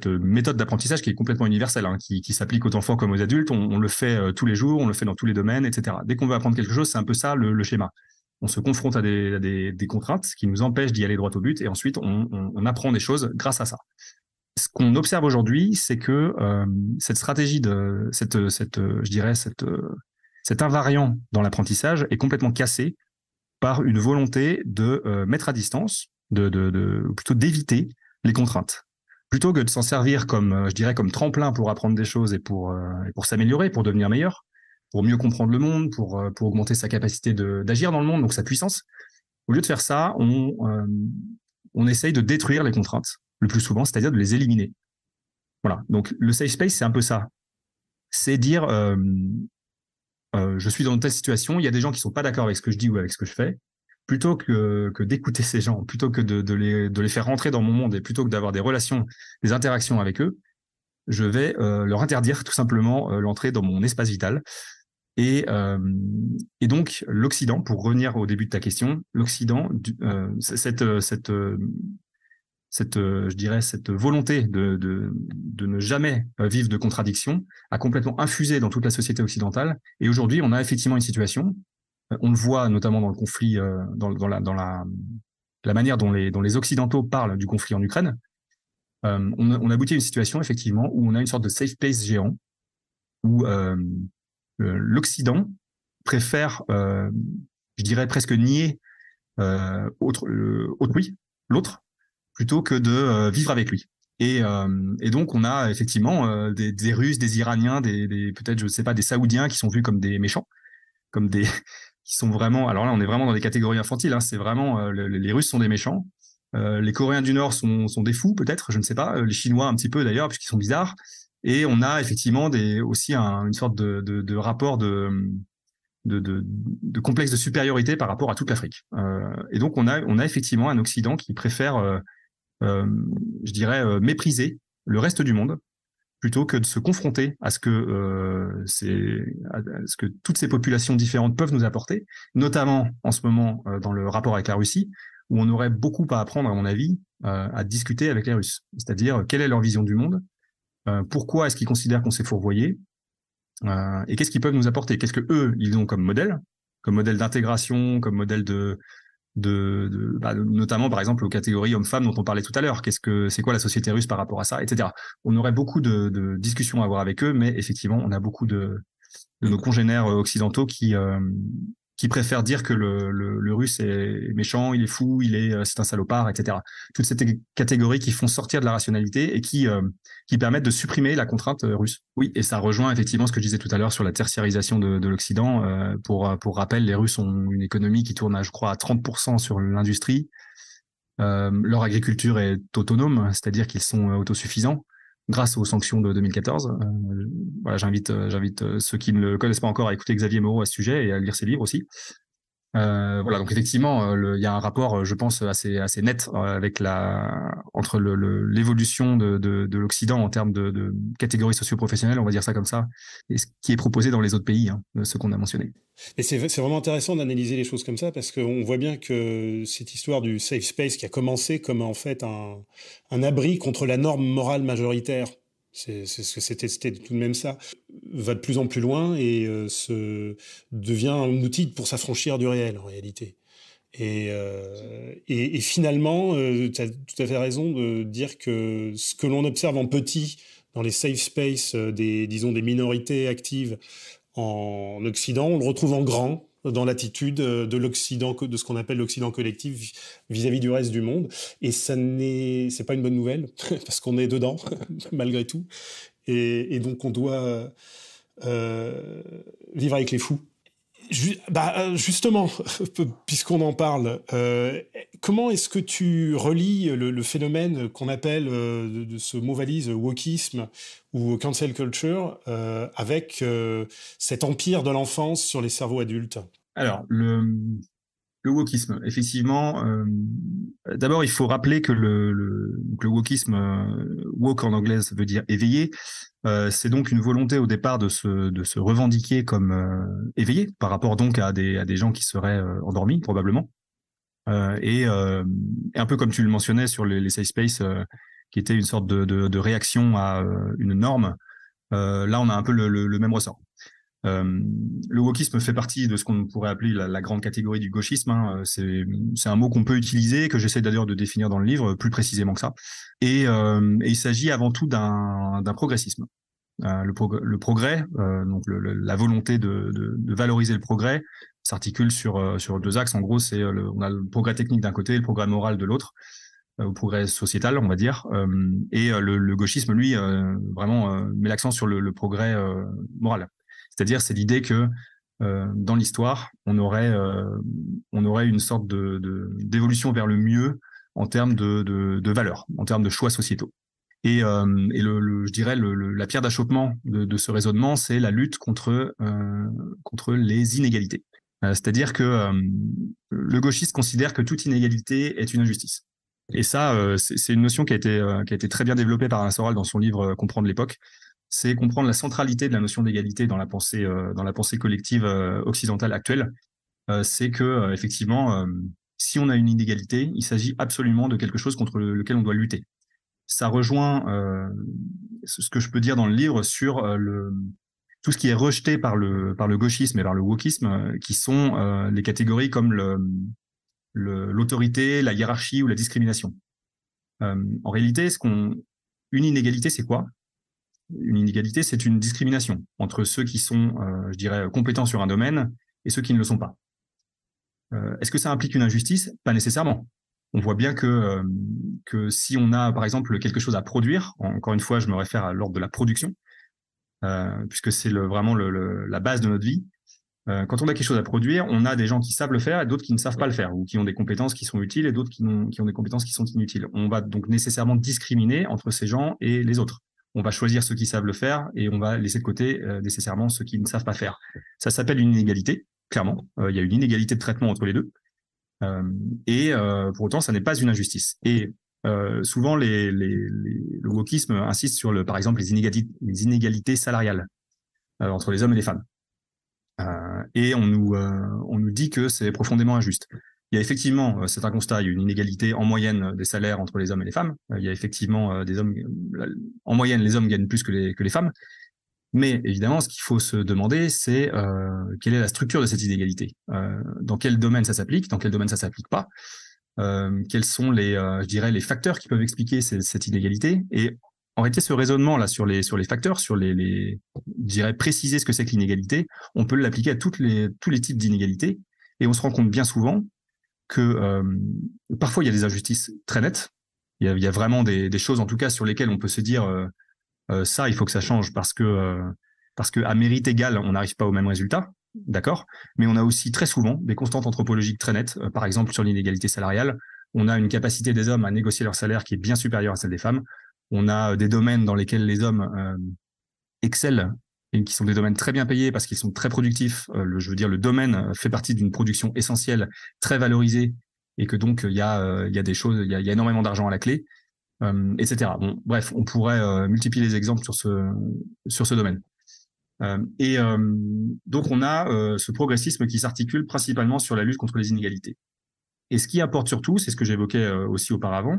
méthode d'apprentissage qui est complètement universelle, qui s'applique aux enfants comme aux adultes. On le fait tous les jours, on le fait dans tous les domaines, etc. Dès qu'on veut apprendre quelque chose, c'est un peu ça le schéma. On se confronte à des contraintes qui nous empêchent d'y aller droit au but, et ensuite on apprend des choses grâce à ça. Ce qu'on observe aujourd'hui, c'est que cette stratégie je dirais cet invariant dans l'apprentissage est complètement cassé par une volonté de mettre à distance, plutôt d'éviter les contraintes, plutôt que de s'en servir comme, je dirais, comme tremplin pour apprendre des choses et pour s'améliorer, pour devenir meilleur, pour mieux comprendre le monde, pour augmenter sa capacité d'agir dans le monde, donc sa puissance. Au lieu de faire ça, on essaye de détruire les contraintes le plus souvent, c'est-à-dire de les éliminer. Voilà. Donc le safe space, c'est un peu ça. C'est dire je suis dans une telle situation, il y a des gens qui sont pas d'accord avec ce que je dis ou avec ce que je fais. Plutôt que d'écouter ces gens, plutôt que de les faire rentrer dans mon monde et plutôt que d'avoir des relations, des interactions avec eux, je vais leur interdire tout simplement l'entrée dans mon espace vital. Et donc, l'Occident, pour revenir au début de ta question, l'Occident, je dirais, cette volonté de ne jamais vivre de contradiction a complètement infusé dans toute la société occidentale. Et aujourd'hui, on a effectivement une situation, on le voit notamment dans le conflit, dans la manière dont les Occidentaux parlent du conflit en Ukraine. On aboutit à une situation, effectivement, où on a une sorte de safe space géant, où l'Occident préfère, je dirais presque nier autrui, l'autre, plutôt que de vivre avec lui. Et donc, on a effectivement des Russes, des Iraniens, peut-être, je sais pas, des Saoudiens qui sont vus comme des méchants, comme des qui sont vraiment. Alors là, on est vraiment dans des catégories infantiles. Hein, c'est vraiment les Russes sont des méchants. Les Coréens du Nord sont des fous, peut-être, je ne sais pas. Les Chinois un petit peu d'ailleurs, puisqu'ils sont bizarres. Et on a effectivement aussi une sorte de rapport de complexe de supériorité par rapport à toute l'Afrique. Et donc, on a effectivement un Occident qui préfère, je dirais, mépriser le reste du monde plutôt que de se confronter à ce que toutes ces populations différentes peuvent nous apporter, notamment en ce moment dans le rapport avec la Russie, où on aurait beaucoup à apprendre, à mon avis, à discuter avec les Russes. C'est-à-dire, quelle est leur vision du monde, pourquoi est-ce qu'ils considèrent qu'on s'est fourvoyé, et qu'est-ce qu'ils peuvent nous apporter, qu'est-ce que eux ils ont comme modèle d'intégration, comme modèle notamment par exemple aux catégories hommes-femmes dont on parlait tout à l'heure. C'est quoi la société russe par rapport à ça, etc. On aurait beaucoup de discussions à avoir avec eux, mais effectivement on a beaucoup de nos congénères occidentaux qui préfèrent dire que le russe est méchant, il est fou, c'est un salopard, etc. Toutes ces catégories qui font sortir de la rationalité et qui permettent de supprimer la contrainte russe. Oui, et ça rejoint effectivement ce que je disais tout à l'heure sur la tertiarisation de l'Occident. Pour rappel, les Russes ont une économie qui tourne, je crois, à 30% sur l'industrie. Leur agriculture est autonome, c'est-à-dire qu'ils sont autosuffisants grâce aux sanctions de 2014. Voilà, j'invite ceux qui ne le connaissent pas encore à écouter Xavier Moreau à ce sujet et à lire ses livres aussi. Voilà, donc effectivement, il y a un rapport, je pense, assez net entre l'évolution de l'Occident en termes de catégories socio-professionnelles, on va dire ça comme ça, et ce qui est proposé dans les autres pays, ce qu'on a mentionné. Et c'est vraiment intéressant d'analyser les choses comme ça, parce qu'on voit bien que cette histoire du safe space qui a commencé comme en fait un abri contre la norme morale majoritaire, c'est ce que c'était tout de même ça, va de plus en plus loin et devient un outil pour s'affranchir du réel en réalité. Et finalement, tu as tout à fait raison de dire que ce que l'on observe en petit dans les safe spaces des minorités actives en Occident, on le retrouve en grand dans l'attitude de l'Occident, de ce qu'on appelle l'Occident collectif vis-à-vis du reste du monde. Et c'est pas une bonne nouvelle, parce qu'on est dedans, malgré tout. Et donc, on doit vivre avec les fous. Justement, puisqu'on en parle, comment est-ce que tu relis le phénomène qu'on appelle de ce mot valise wokisme ou cancel culture avec cet empire de l'enfance sur les cerveaux adultes? Alors, le wokisme, effectivement, d'abord il faut rappeler que le wokisme, woke en anglais, ça veut dire éveillé. C'est donc une volonté au départ de se revendiquer comme éveillé par rapport donc à des gens qui seraient endormis probablement, et un peu comme tu le mentionnais sur les safe space, qui était une sorte de réaction à une norme. Là, on a un peu le même ressort. Le wokisme fait partie de ce qu'on pourrait appeler la grande catégorie du gauchisme. Hein. C'est un mot qu'on peut utiliser, que j'essaie d'ailleurs de définir dans le livre plus précisément que ça. Et il s'agit avant tout d'un progressisme. Le progrès, donc la volonté de valoriser le progrès, s'articule sur deux axes. En gros, on a le progrès technique d'un côté et le progrès moral de l'autre, au progrès sociétal, on va dire. Et le gauchisme, lui, vraiment met l'accent sur le progrès moral. C'est-à-dire, c'est l'idée que dans l'histoire, on aurait une sorte d'évolution vers le mieux en termes de valeurs, en termes de choix sociétaux. Et je dirais la pierre d'achoppement de ce raisonnement, c'est la lutte contre les inégalités. C'est-à-dire que le gauchiste considère que toute inégalité est une injustice. Et ça, c'est une notion qui a été très bien développée par Alain Soral dans son livre Comprendre l'époque. C'est comprendre la centralité de la notion d'égalité dans la pensée collective occidentale actuelle. C'est que effectivement, si on a une inégalité, il s'agit absolument de quelque chose contre lequel on doit lutter. Ça rejoint ce que je peux dire dans le livre sur tout ce qui est rejeté par le gauchisme et par le wokisme, qui sont les catégories comme l'autorité, la hiérarchie ou la discrimination. En réalité, une inégalité, c'est quoi? Une inégalité, c'est une discrimination entre ceux qui sont, je dirais, compétents sur un domaine et ceux qui ne le sont pas. Est-ce que ça implique une injustice? Pas nécessairement. On voit bien que si on a, par exemple, quelque chose à produire, encore une fois, je me réfère à l'ordre de la production, puisque c'est vraiment la base de notre vie. Quand on a quelque chose à produire, on a des gens qui savent le faire et d'autres qui ne savent pas le faire, ou qui ont des compétences qui sont utiles et d'autres qui ont des compétences qui sont inutiles. On va donc nécessairement discriminer entre ces gens et les autres. On va choisir ceux qui savent le faire et on va laisser de côté nécessairement ceux qui ne savent pas faire. Ça s'appelle une inégalité, clairement. Il y a une inégalité de traitement entre les deux. Et pour autant, ça n'est pas une injustice. Et souvent, le wokisme insiste sur, par exemple, les inégalités salariales entre les hommes et les femmes. Et on nous dit que c'est profondément injuste. Il y a effectivement, c'est un constat, il y a une inégalité en moyenne des salaires entre les hommes et les femmes. Il y a effectivement des hommes, en moyenne, les hommes gagnent plus que les femmes. Mais évidemment, ce qu'il faut se demander, c'est quelle est la structure de cette inégalité. Dans quel domaine ça s'applique, dans quel domaine ça s'applique pas. Quels sont je dirais, les facteurs qui peuvent expliquer cette inégalité. Et en réalité, ce raisonnement là sur les facteurs, je dirais préciser ce que c'est que l'inégalité, on peut l'appliquer à tous les types d'inégalités. Et on se rend compte bien souvent que parfois il y a des injustices très nettes. Il y a vraiment des choses, en tout cas, sur lesquelles on peut se dire ça, il faut que ça change parce que à mérite égal, on n'arrive pas au même résultat, d'accord. Mais on a aussi très souvent des constantes anthropologiques très nettes. Par exemple, sur l'inégalité salariale, on a une capacité des hommes à négocier leur salaire qui est bien supérieure à celle des femmes. On a des domaines dans lesquels les hommes excellent et qui sont des domaines très bien payés parce qu'ils sont très productifs. Je veux dire, le domaine fait partie d'une production essentielle, très valorisée, et que donc il y a des choses, il y a énormément d'argent à la clé, etc. Bon, bref, on pourrait multiplier les exemples sur ce domaine. Donc on a ce progressisme qui s'articule principalement sur la lutte contre les inégalités. Et ce qui importe surtout, c'est ce que j'évoquais aussi auparavant,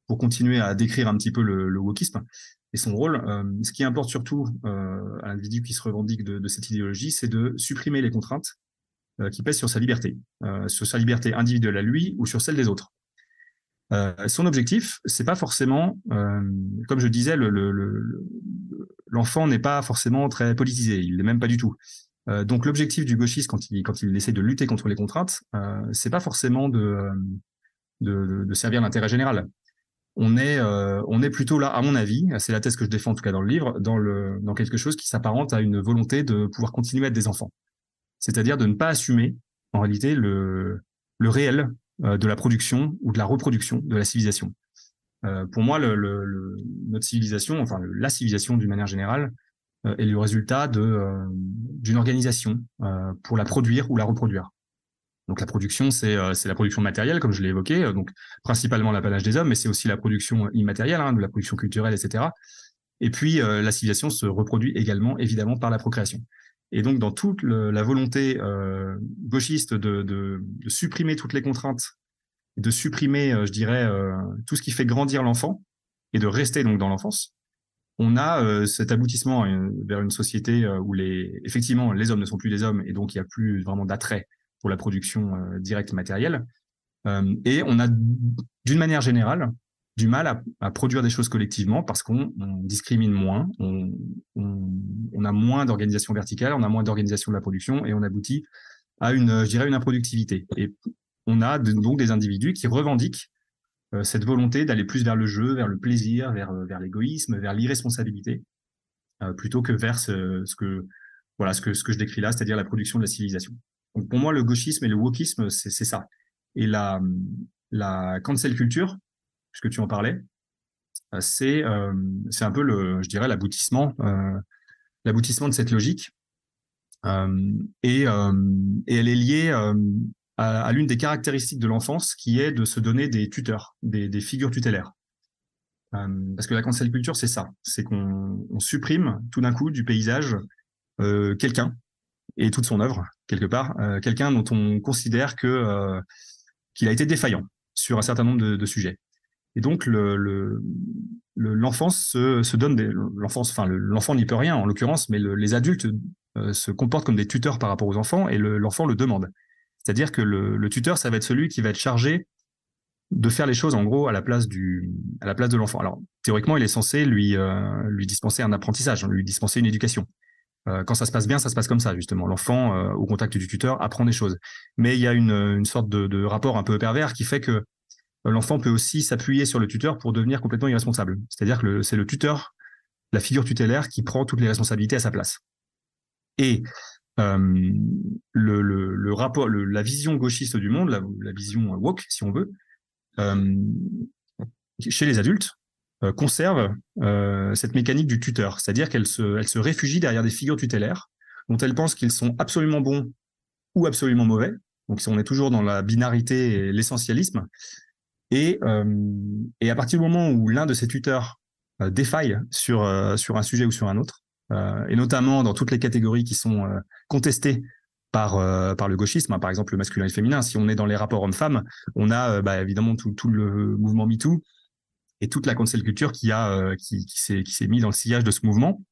pour continuer à décrire un petit peu le wokisme et son rôle. Ce qui importe surtout à l'individu qui se revendique de cette idéologie, c'est de supprimer les contraintes qui pèsent sur sa liberté individuelle à lui ou sur celle des autres. Son objectif, c'est pas forcément, comme je disais, l'enfant n'est pas forcément très politisé, il l'est même pas du tout. Donc l'objectif du gauchiste quand il essaie de lutter contre les contraintes, c'est pas forcément de servir l'intérêt général. On est plutôt là, à mon avis, c'est la thèse que je défends en tout cas dans le livre, dans quelque chose qui s'apparente à une volonté de pouvoir continuer à être des enfants. C'est-à-dire de ne pas assumer, en réalité, le réel de la production ou de la reproduction de la civilisation. Pour moi, notre civilisation, enfin la civilisation d'une manière générale, est le résultat d'une organisation pour la produire ou la reproduire. Donc la production, c'est la production matérielle, comme je l'ai évoqué, donc principalement l'apanage des hommes, mais c'est aussi la production immatérielle, de la production culturelle, etc. Et puis la civilisation se reproduit également, évidemment, par la procréation. Et donc dans toute la volonté gauchiste de supprimer toutes les contraintes, de supprimer, je dirais, tout ce qui fait grandir l'enfant et de rester donc dans l'enfance, on a cet aboutissement vers une société où effectivement les hommes ne sont plus des hommes et donc il n'y a plus vraiment d'attrait pour la production directe matérielle. Et on a, d'une manière générale, du mal à produire des choses collectivement parce qu'on discrimine moins, on a moins d'organisation verticale, on a moins d'organisation de la production et on aboutit à une improductivité. Et on a donc des individus qui revendiquent cette volonté d'aller plus vers le jeu, vers le plaisir, vers l'égoïsme, vers l'irresponsabilité, plutôt que vers ce que je décris là, c'est-à-dire la production de la civilisation. Donc pour moi, le gauchisme et le wokisme, c'est ça. Et la cancel culture, puisque tu en parlais, c'est un peu je dirais l'aboutissement de cette logique. Et elle est liée à l'une des caractéristiques de l'enfance, qui est de se donner des tuteurs, des figures tutélaires. Parce que la cancel culture, c'est ça. C'est qu'on supprime tout d'un coup du paysage quelqu'un et toute son œuvre, quelque part. Quelqu'un dont on considère qu'il a été défaillant sur un certain nombre de sujets. Et donc, l'enfance se donne l'enfant n'y peut rien, en l'occurrence, mais les adultes se comportent comme des tuteurs par rapport aux enfants, et l'enfant le demande. C'est-à-dire que le tuteur, ça va être celui qui va être chargé de faire les choses, en gros, à la place de l'enfant. Alors, théoriquement, il est censé lui dispenser un apprentissage, lui dispenser une éducation. Quand ça se passe bien, ça se passe comme ça, justement. L'enfant, au contact du tuteur, apprend des choses. Mais il y a une sorte de rapport un peu pervers qui fait que l'enfant peut aussi s'appuyer sur le tuteur pour devenir complètement irresponsable. C'est-à-dire que c'est le tuteur, la figure tutélaire, qui prend toutes les responsabilités à sa place. Et le rapport, la vision gauchiste du monde, la vision woke, si on veut, chez les adultes, conserve cette mécanique du tuteur. C'est-à-dire qu'elle se réfugie derrière des figures tutélaires dont elle pense qu'ils sont absolument bons ou absolument mauvais. Donc on est toujours dans la binarité et l'essentialisme. Et à partir du moment où l'un de ces tuteurs défaille sur un sujet ou sur un autre, et notamment dans toutes les catégories qui sont contestées par le gauchisme, hein, par exemple le masculin et le féminin. Si on est dans les rapports hommes-femmes, on a évidemment tout le mouvement MeToo et toute la cancel culture qui s'est mis dans le sillage de ce mouvement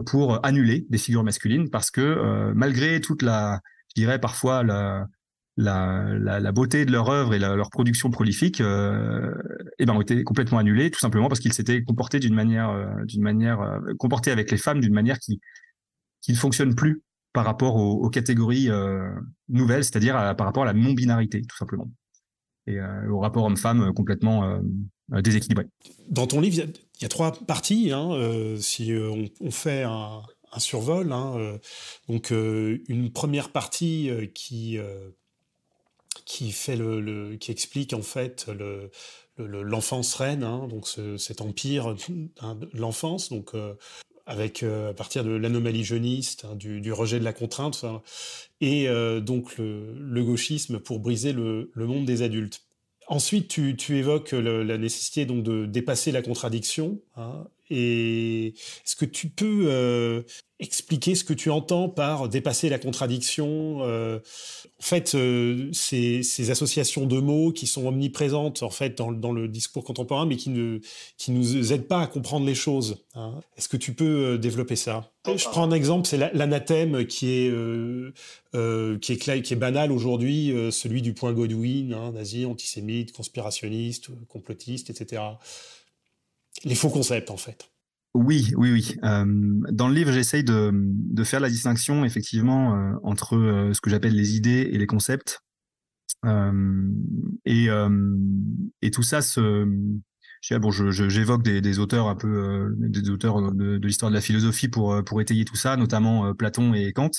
pour annuler des figures masculines, parce que malgré toute je dirais parfois la beauté de leur œuvre et leur production prolifique, ont été complètement annulés, tout simplement parce qu'ils s'étaient comportés comportés avec les femmes d'une manière qui ne fonctionne plus par rapport aux catégories nouvelles, c'est-à-dire par rapport à la non-binarité, tout simplement, et au rapport homme-femme complètement déséquilibré. Dans ton livre, il y a 3 parties, si on fait un survol. Donc, une première partie qui explique en fait l'enfance reine, donc cet empire de l'enfance, donc avec à partir de l'anomalie jeuniste, du rejet de la contrainte, et donc le gauchisme pour briser le monde des adultes. Ensuite, tu évoques la nécessité donc de dépasser la contradiction. Et est-ce que tu peux expliquer ce que tu entends par dépasser la contradiction? En fait, ces associations de mots qui sont omniprésentes en fait dans le discours contemporain, mais qui nous aident pas à comprendre les choses. Est-ce que tu peux développer ça? Je prends un exemple, c'est l'anathème qui est banal aujourd'hui, celui du point Godwin, nazi, antisémite, conspirationniste, complotiste, etc. Les faux concepts, en fait. Oui. Dans le livre, j'essaye de faire la distinction, effectivement, entre ce que j'appelle les idées et les concepts. Et tout ça j'évoque des auteurs un peu, des auteurs de l'histoire de la philosophie pour étayer tout ça, notamment Platon et Kant,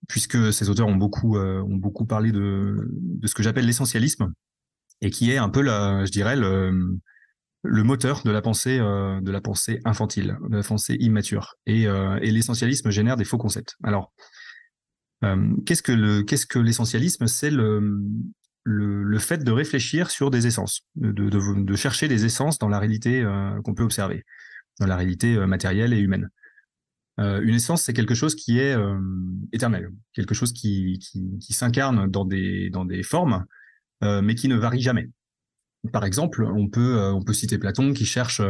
puisque ces auteurs ont beaucoup parlé de ce que j'appelle l'essentialisme, et qui est un peu je dirais le moteur de la pensée infantile, de la pensée immature. Et l'essentialisme génère des faux concepts. Alors, qu'est-ce que l'essentialisme? C'est le fait de réfléchir sur des essences, de chercher des essences dans la réalité qu'on peut observer, dans la réalité matérielle et humaine. Une essence, c'est quelque chose qui est éternel, quelque chose qui s'incarne dans des formes, mais qui ne varie jamais. Par exemple, on peut citer Platon qui cherche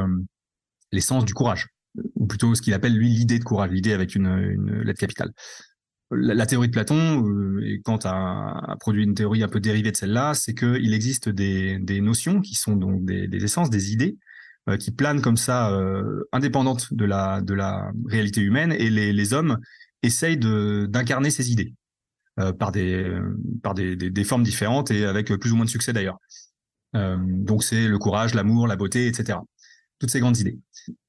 l'essence du courage, ou plutôt ce qu'il appelle lui l'idée de courage, l'idée avec une lettre capitale. La théorie de Platon, et Kant a produit une théorie un peu dérivée de celle-là, c'est qu'il existe des notions qui sont donc des essences, des idées, qui planent comme ça, indépendantes de la réalité humaine, et les hommes essayent d'incarner ces idées par des formes différentes et avec plus ou moins de succès d'ailleurs. Donc c'est le courage, l'amour, la beauté, etc. Toutes ces grandes idées.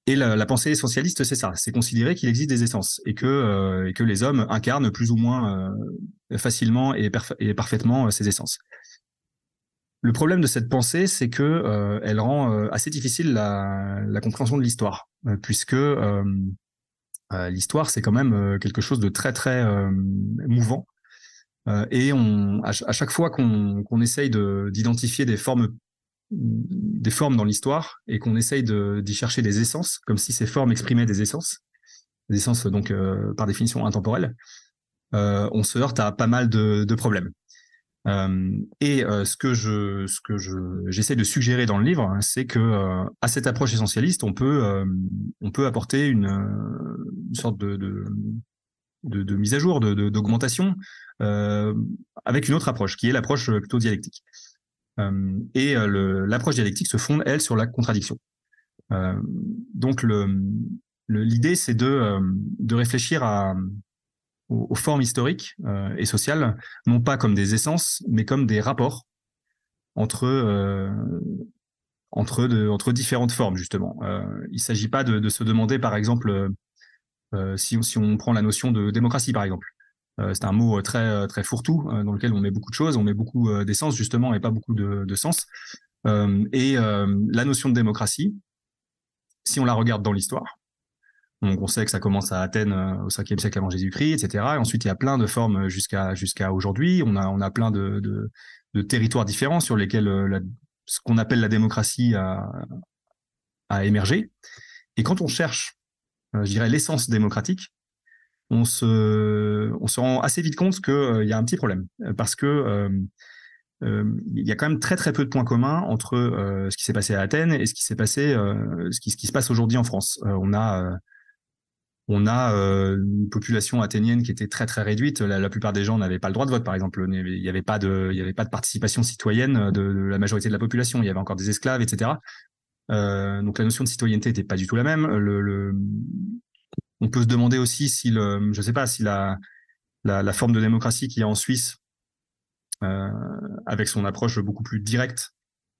Et la pensée essentialiste, c'est ça, c'est considérer qu'il existe des essences et que les hommes incarnent plus ou moins facilement et parfaitement ces essences. Le problème de cette pensée, c'est que elle rend assez difficile la compréhension de l'histoire, puisque l'histoire, c'est quand même quelque chose de très très mouvant. Et à chaque fois qu'on essaye d'identifier des formes dans l'histoire et qu'on essaye d'y chercher des essences, comme si ces formes exprimaient des essences donc par définition intemporelles, on se heurte à pas mal de problèmes. Ce que j'essaie de suggérer dans le livre, hein, c'est que à cette approche essentialiste, on peut apporter une sorte de mise à jour, d'augmentation, avec une autre approche, qui est l'approche plutôt dialectique. L'approche dialectique se fonde, elle, sur la contradiction. Donc l'idée, c'est de réfléchir aux formes historiques et sociales, non pas comme des essences, mais comme des rapports entre différentes formes, justement. Il ne s'agit pas de se demander, par exemple, si on prend la notion de démocratie, par exemple. C'est un mot très, très fourre-tout, dans lequel on met beaucoup de choses, on met beaucoup d'essence, justement, et pas beaucoup de sens. La notion de démocratie, si on la regarde dans l'histoire, donc on sait que ça commence à Athènes au 5e siècle avant Jésus-Christ, etc. Et ensuite, il y a plein de formes jusqu'à aujourd'hui. On a plein de territoires différents sur lesquels ce qu'on appelle la démocratie a émergé. Et quand on cherche, je dirais, l'essence démocratique, on se rend assez vite compte qu'il y a un petit problème. Parce que il y a quand même très très peu de points communs entre ce qui s'est passé à Athènes et ce qui s'est passé, ce qui se passe aujourd'hui en France. On a une population athénienne qui était très très réduite. La plupart des gens n'avaient pas le droit de vote, par exemple. Il n'y avait pas de participation citoyenne de la majorité de la population. Il y avait encore des esclaves, etc. Donc la notion de citoyenneté n'était pas du tout la même. On peut se demander aussi si je sais pas, si la forme de démocratie qu'il y a en Suisse, avec son approche beaucoup plus directe,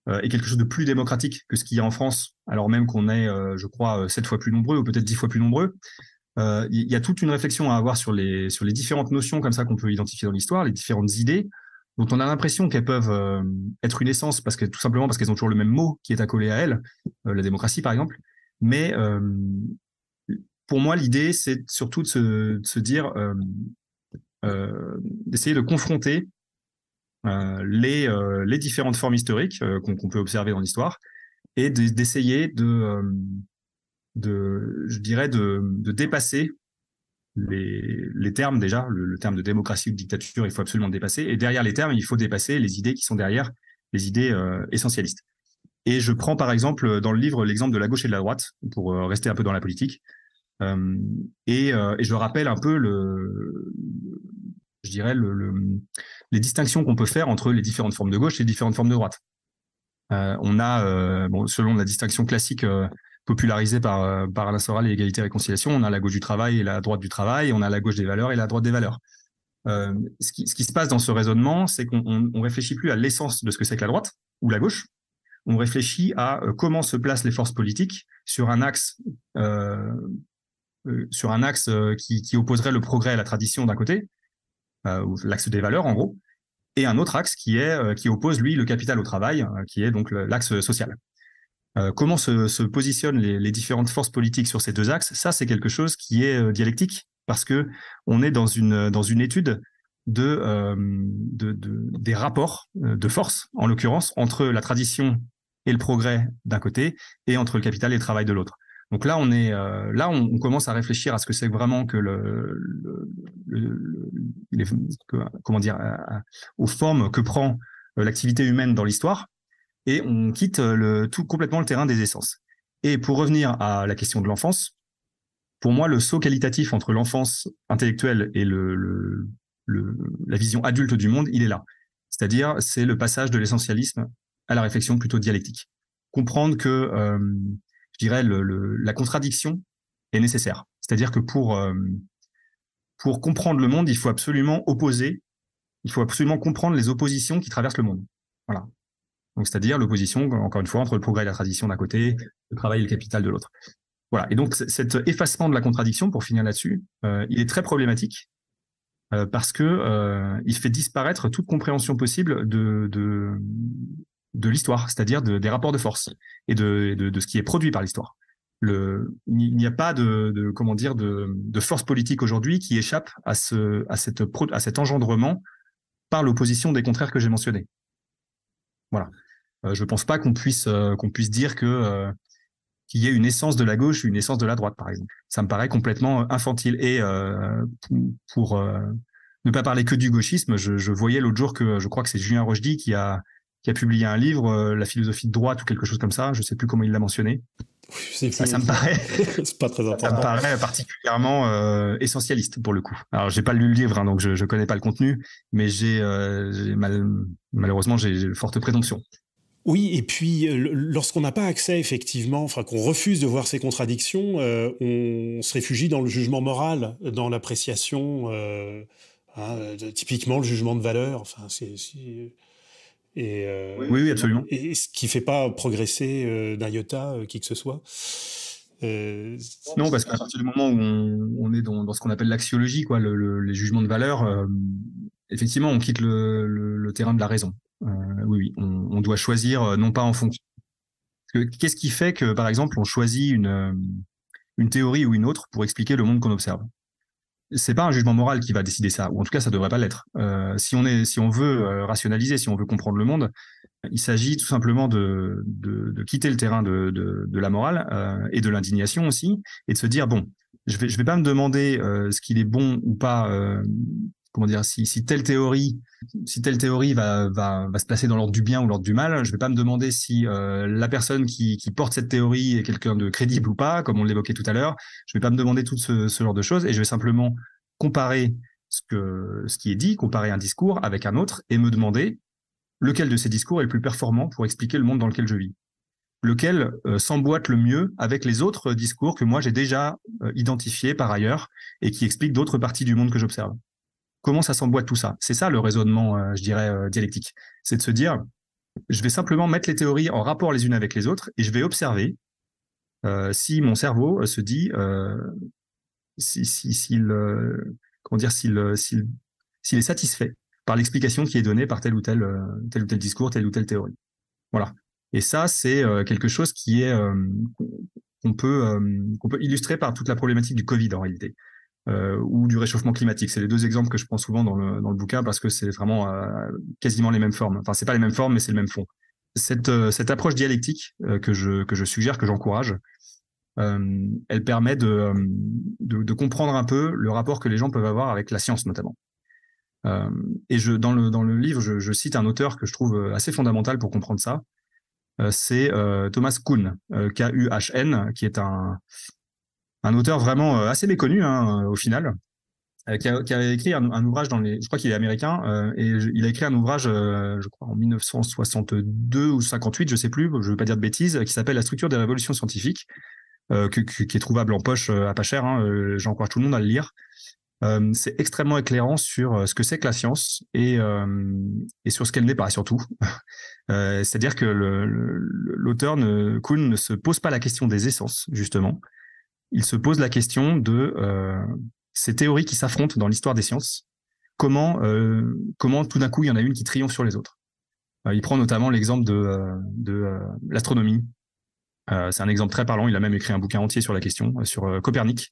est quelque chose de plus démocratique que ce qu'il y a en France, alors même qu'on est, je crois, 7 fois plus nombreux ou peut-être 10 fois plus nombreux. Il y a toute une réflexion à avoir sur les différentes notions comme ça qu'on peut identifier dans l'histoire, les différentes idées dont on a l'impression qu'elles peuvent être une essence tout simplement parce qu'elles ont toujours le même mot qui est accolé à elles, la démocratie par exemple. Mais pour moi, l'idée, c'est surtout de se dire, d'essayer de confronter les différentes formes historiques qu'on peut observer dans l'histoire et d'essayer je dirais, de dépasser les termes déjà. Le terme de démocratie ou de dictature, il faut absolument le dépasser. Et derrière les termes, il faut dépasser les idées qui sont derrière, les idées essentialistes. Et je prends par exemple dans le livre l'exemple de la gauche et de la droite, pour rester un peu dans la politique. Et je rappelle un peu je dirais les distinctions qu'on peut faire entre les différentes formes de gauche et les différentes formes de droite. On a, selon la distinction classique popularisée par Alain Soral et Égalité et Réconciliation, on a la gauche du travail et la droite du travail, on a la gauche des valeurs et la droite des valeurs. Ce qui se passe dans ce raisonnement, c'est qu'on réfléchit plus à l'essence de ce que c'est que la droite ou la gauche. On réfléchit à comment se placent les forces politiques sur un axe qui opposerait le progrès à la tradition d'un côté, l'axe des valeurs en gros, et un autre axe qui oppose lui le capital au travail, qui est donc l'axe social. Comment se positionnent les différentes forces politiques sur ces deux axes? Ça, c'est quelque chose qui est dialectique, parce que on est dans une étude des rapports de force, en l'occurrence, entre la tradition et le progrès d'un côté, et entre le capital et le travail de l'autre. Donc là, on commence à réfléchir à ce que c'est vraiment que aux formes que prend l'activité humaine dans l'histoire, et on quitte complètement le terrain des essences. Et pour revenir à la question de l'enfance, pour moi, le saut qualitatif entre l'enfance intellectuelle et la vision adulte du monde, il est là. C'est-à-dire, c'est le passage de l'essentialisme à la réflexion plutôt dialectique. Comprendre que, je dirais, la contradiction est nécessaire. C'est-à-dire que pour comprendre le monde, il faut absolument comprendre les oppositions qui traversent le monde. Voilà. Donc, c'est-à-dire l'opposition, encore une fois, entre le progrès et la tradition d'un côté, le travail et le capital de l'autre. Voilà. Et donc, cet effacement de la contradiction, pour finir là-dessus, il est très problématique parce que il fait disparaître toute compréhension possible de l'histoire, c'est-à-dire des rapports de force et de ce qui est produit par l'histoire. Il n'y a pas de force politique aujourd'hui qui échappe à cet engendrement par l'opposition des contraires que j'ai mentionnés. Voilà. Je pense pas qu'on puisse dire qu'il y ait une essence de la gauche ou une essence de la droite, par exemple. Ça me paraît complètement infantile. Et pour ne pas parler que du gauchisme, je voyais l'autre jour que je crois que c'est Julien Rochdy qui a publié un livre, La philosophie de droite ou quelque chose comme ça. Je sais plus comment il l'a mentionné. Ça me paraît, c'est pas très important. Ça me paraît particulièrement essentialiste pour le coup. Alors j'ai pas lu le livre, hein, donc je connais pas le contenu, mais malheureusement j'ai de fortes présomptions. Oui, et puis lorsqu'on n'a pas accès effectivement, enfin qu'on refuse de voir ces contradictions, on se réfugie dans le jugement moral, dans l'appréciation, typiquement le jugement de valeur. Enfin, oui, absolument. Et ce qui fait pas progresser d'un iota qui que ce soit. Non, parce qu'à partir du moment où on est dans ce qu'on appelle l'axiologie, quoi, les jugements de valeur, effectivement, on quitte le terrain de la raison. Oui, on doit choisir non pas en fonction. Qu'est-ce qui fait que, par exemple, on choisit une théorie ou une autre pour expliquer le monde qu'on observe? C'est pas un jugement moral qui va décider ça, ou en tout cas, ça devrait pas l'être. Si on veut rationaliser, si on veut comprendre le monde, il s'agit tout simplement de quitter le terrain de la morale et de l'indignation aussi, et de se dire bon, je vais pas me demander ce qu'il est bon ou pas. Comment dire, si telle théorie va se placer dans l'ordre du bien ou l'ordre du mal, je vais pas me demander si la personne qui porte cette théorie est quelqu'un de crédible ou pas, comme on l'évoquait tout à l'heure. Je vais pas me demander tout ce genre de choses, et je vais simplement comparer ce qui est dit, comparer un discours avec un autre, et me demander lequel de ces discours est le plus performant pour expliquer le monde dans lequel je vis, lequel s'emboîte le mieux avec les autres discours que moi j'ai déjà identifiés par ailleurs et qui expliquent d'autres parties du monde que j'observe. Comment ça s'emboîte tout ça? C'est ça le raisonnement, je dirais, dialectique. C'est de se dire, je vais simplement mettre les théories en rapport les unes avec les autres et je vais observer si mon cerveau se dit, s'il est satisfait par l'explication qui est donnée par tel ou tel discours, telle ou telle théorie. Voilà. Et ça, c'est quelque chose qui est qu'on peut illustrer par toute la problématique du Covid en réalité. Ou du réchauffement climatique. C'est les deux exemples que je prends souvent dans le bouquin parce que c'est vraiment quasiment les mêmes formes. Enfin, c'est pas les mêmes formes, mais c'est le même fond. Cette approche dialectique que je suggère, que j'encourage, elle permet de comprendre un peu le rapport que les gens peuvent avoir avec la science notamment. Et dans le livre, je cite un auteur que je trouve assez fondamental pour comprendre ça. C'est Thomas Kuhn, Kuhn, qui est un auteur vraiment assez méconnu au final, qui a écrit un ouvrage je crois qu'il est américain, et il a écrit un ouvrage, je crois en 1962 ou 58, je sais plus, je veux pas dire de bêtises, qui s'appelle La structure des révolutions scientifiques, qui est trouvable en poche à pas cher. J'encourage tout le monde à le lire. C'est extrêmement éclairant sur ce que c'est que la science et sur ce qu'elle n'est pas surtout. C'est-à-dire que l'auteur Kuhn ne se pose pas la question des essences justement. Il se pose la question de ces théories qui s'affrontent dans l'histoire des sciences. Comment tout d'un coup il y en a une qui triomphe sur les autres. Il prend notamment l'exemple de l'astronomie. C'est un exemple très parlant. Il a même écrit un bouquin entier sur la question, sur Copernic,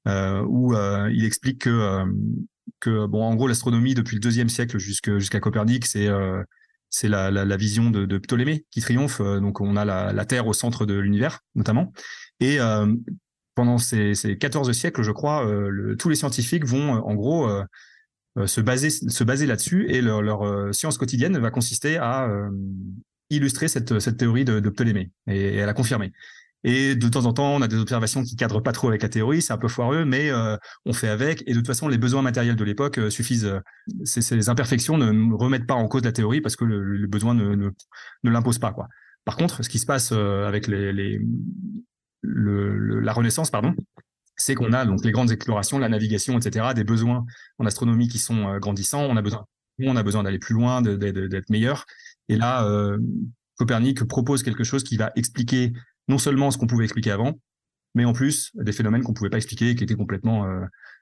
où il explique que bon, en gros, l'astronomie depuis le IIe siècle jusqu'à Copernic, c'est la vision de Ptolémée qui triomphe. Donc on a la Terre au centre de l'univers, notamment. Et pendant ces 14 siècles, je crois, tous les scientifiques vont, en gros, se baser là-dessus, et leur science quotidienne va consister à illustrer cette théorie de Ptolémée et à la confirmer. Et de temps en temps, on a des observations qui cadrent pas trop avec la théorie, c'est un peu foireux, mais on fait avec. Et de toute façon, les besoins matériels de l'époque suffisent. Ces imperfections ne remettent pas en cause la théorie parce que le besoin ne l'impose pas, quoi. Par contre, ce qui se passe avec la Renaissance, c'est qu'on a donc les grandes explorations, la navigation, etc., des besoins en astronomie qui sont grandissants. On a besoin d'aller plus loin, d'être meilleur. Et là, Copernic propose quelque chose qui va expliquer non seulement ce qu'on pouvait expliquer avant, mais en plus des phénomènes qu'on pouvait pas expliquer et qui étaient complètement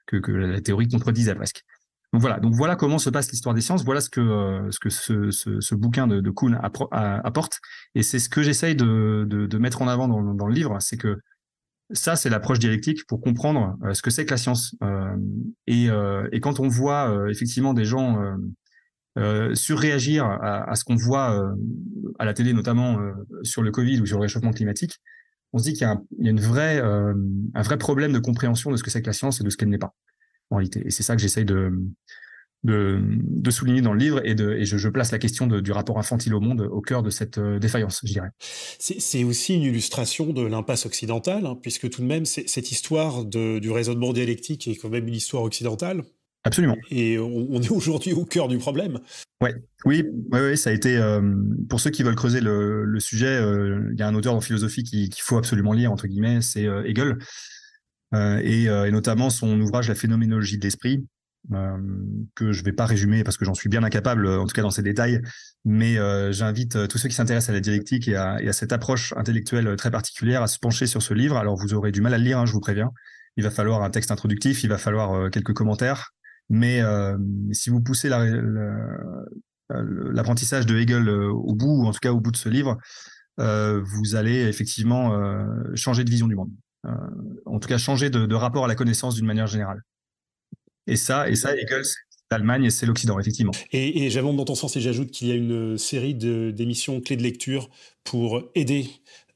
que la théorie contredisait presque. Donc voilà comment se passe l'histoire des sciences. Voilà ce que ce bouquin de Kuhn apporte, et c'est ce que j'essaye de mettre en avant dans le livre, c'est que ça, c'est l'approche dialectique pour comprendre ce que c'est que la science. Et quand on voit effectivement des gens surréagir à ce qu'on voit à la télé, notamment sur le Covid ou sur le réchauffement climatique, on se dit qu'il y a un vrai problème de compréhension de ce que c'est que la science et de ce qu'elle n'est pas, en réalité. Et c'est ça que j'essaye de souligner dans le livre, et je place la question du rapport infantile au monde au cœur de cette défaillance, je dirais. C'est aussi une illustration de l'impasse occidentale, hein, puisque tout de même, cette histoire du raisonnement dialectique est quand même une histoire occidentale. Absolument. Et on est aujourd'hui au cœur du problème. Oui, ça a été, pour ceux qui veulent creuser le sujet, il y a un auteur en philosophie qu'il faut absolument lire, entre guillemets, c'est Hegel, et notamment son ouvrage La phénoménologie de l'esprit, que je vais pas résumer parce que j'en suis bien incapable, en tout cas dans ces détails, mais j'invite tous ceux qui s'intéressent à la dialectique et à cette approche intellectuelle très particulière à se pencher sur ce livre. Alors vous aurez du mal à le lire, hein, je vous préviens. Il va falloir un texte introductif, il va falloir quelques commentaires, mais si vous poussez l'apprentissage de Hegel au bout, ou en tout cas au bout de ce livre, vous allez effectivement changer de vision du monde. En tout cas, changer de rapport à la connaissance d'une manière générale. Et ça, Hegel, c'est l'Allemagne et c'est l'Occident, effectivement. Et j'abonde dans ton sens et j'ajoute qu'il y a une série d'émissions clés de lecture pour aider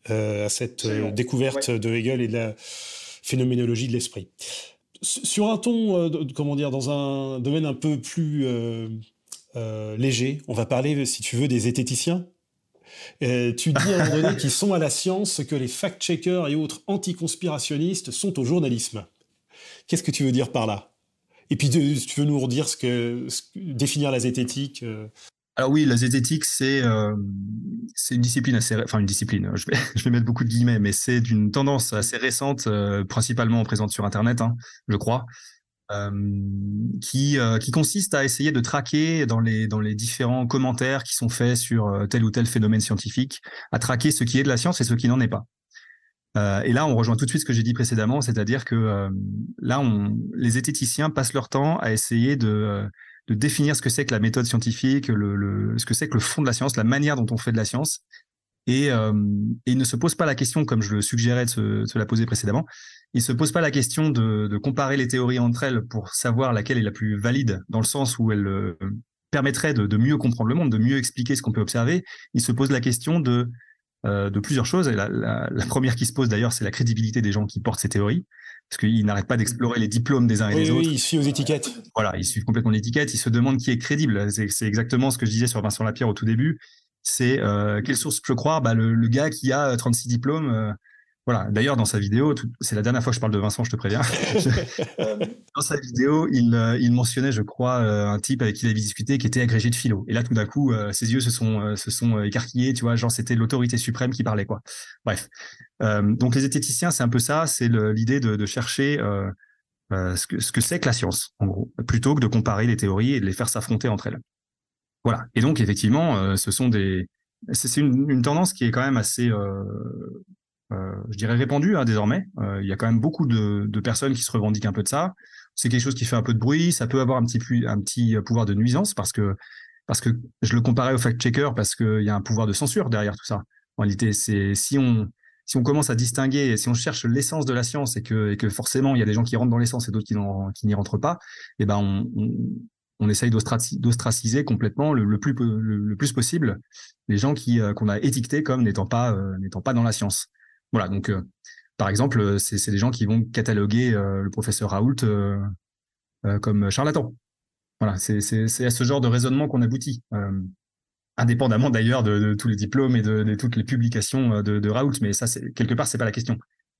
à cette découverte de Hegel et de la phénoménologie de l'esprit. Sur un ton, dans un domaine un peu plus léger, on va parler, si tu veux, des zététiciens. Tu dis à un moment donné qu'ils sont à la science ce que les fact-checkers et autres anticonspirationnistes sont au journalisme. Qu'est-ce que tu veux dire par là ? Et puis, tu veux nous redire définir la zététique Alors oui, la zététique, c'est une discipline une discipline, je vais mettre beaucoup de guillemets, mais c'est d'une tendance assez récente, principalement présente sur Internet, hein, je crois, qui consiste à essayer de traquer dans les différents commentaires qui sont faits sur tel ou tel phénomène scientifique, à traquer ce qui est de la science et ce qui n'en est pas. Et là, on rejoint tout de suite ce que j'ai dit précédemment, c'est-à-dire que les zététiciens passent leur temps à essayer de définir ce que c'est que la méthode scientifique, ce que c'est que le fond de la science, la manière dont on fait de la science, et ils ne se posent pas la question, comme je le suggérais de se la poser précédemment, ils se posent pas la question de comparer les théories entre elles pour savoir laquelle est la plus valide, dans le sens où elle permettrait de mieux comprendre le monde, de mieux expliquer ce qu'on peut observer. Ils se posent la question de plusieurs choses. Et la première qui se pose d'ailleurs, c'est la crédibilité des gens qui portent ces théories, parce qu'ils n'arrêtent pas d'explorer les diplômes des uns et des autres. Oui, ils suivent aux étiquettes. Voilà, ils suivent complètement l'étiquette, ils se demandent qui est crédible. C'est exactement ce que je disais sur Vincent Lapierre au tout début. C'est quelle source je peux croire ? Le gars qui a 36 diplômes. Voilà. D'ailleurs, dans sa vidéo, c'est la dernière fois que je parle de Vincent, je te préviens. Dans sa vidéo, il mentionnait, je crois, un type avec qui il avait discuté qui était agrégé de philo. Et là, tout d'un coup, ses yeux se sont écarquillés, tu vois, genre c'était l'autorité suprême qui parlait, quoi. Bref. Donc les zététiciens, c'est un peu ça, c'est l'idée de chercher ce que c'est que la science, en gros, plutôt que de comparer les théories et de les faire s'affronter entre elles. Voilà. Et donc, effectivement, c'est une tendance qui est quand même assez je dirais répandue, hein, désormais. Il y a quand même beaucoup de personnes qui se revendiquent un peu de ça. C'est quelque chose qui fait un peu de bruit, ça peut avoir un petit pouvoir de nuisance parce que je le comparais au fact-checker parce qu'il y a un pouvoir de censure derrière tout ça. En réalité, c'est si on commence à distinguer, si on cherche l'essence de la science et que forcément il y a des gens qui rentrent dans l'essence et d'autres qui n'y rentrent pas, et ben on essaye d'ostraciser complètement le plus possible les gens qu'on a étiquetés comme n'étant pas dans la science. Voilà, donc par exemple, c'est des gens qui vont cataloguer le professeur Raoult comme charlatan. Voilà, c'est à ce genre de raisonnement qu'on aboutit, indépendamment d'ailleurs de tous les diplômes et de toutes les publications de Raoult. Mais ça, quelque part, c'est pas la question.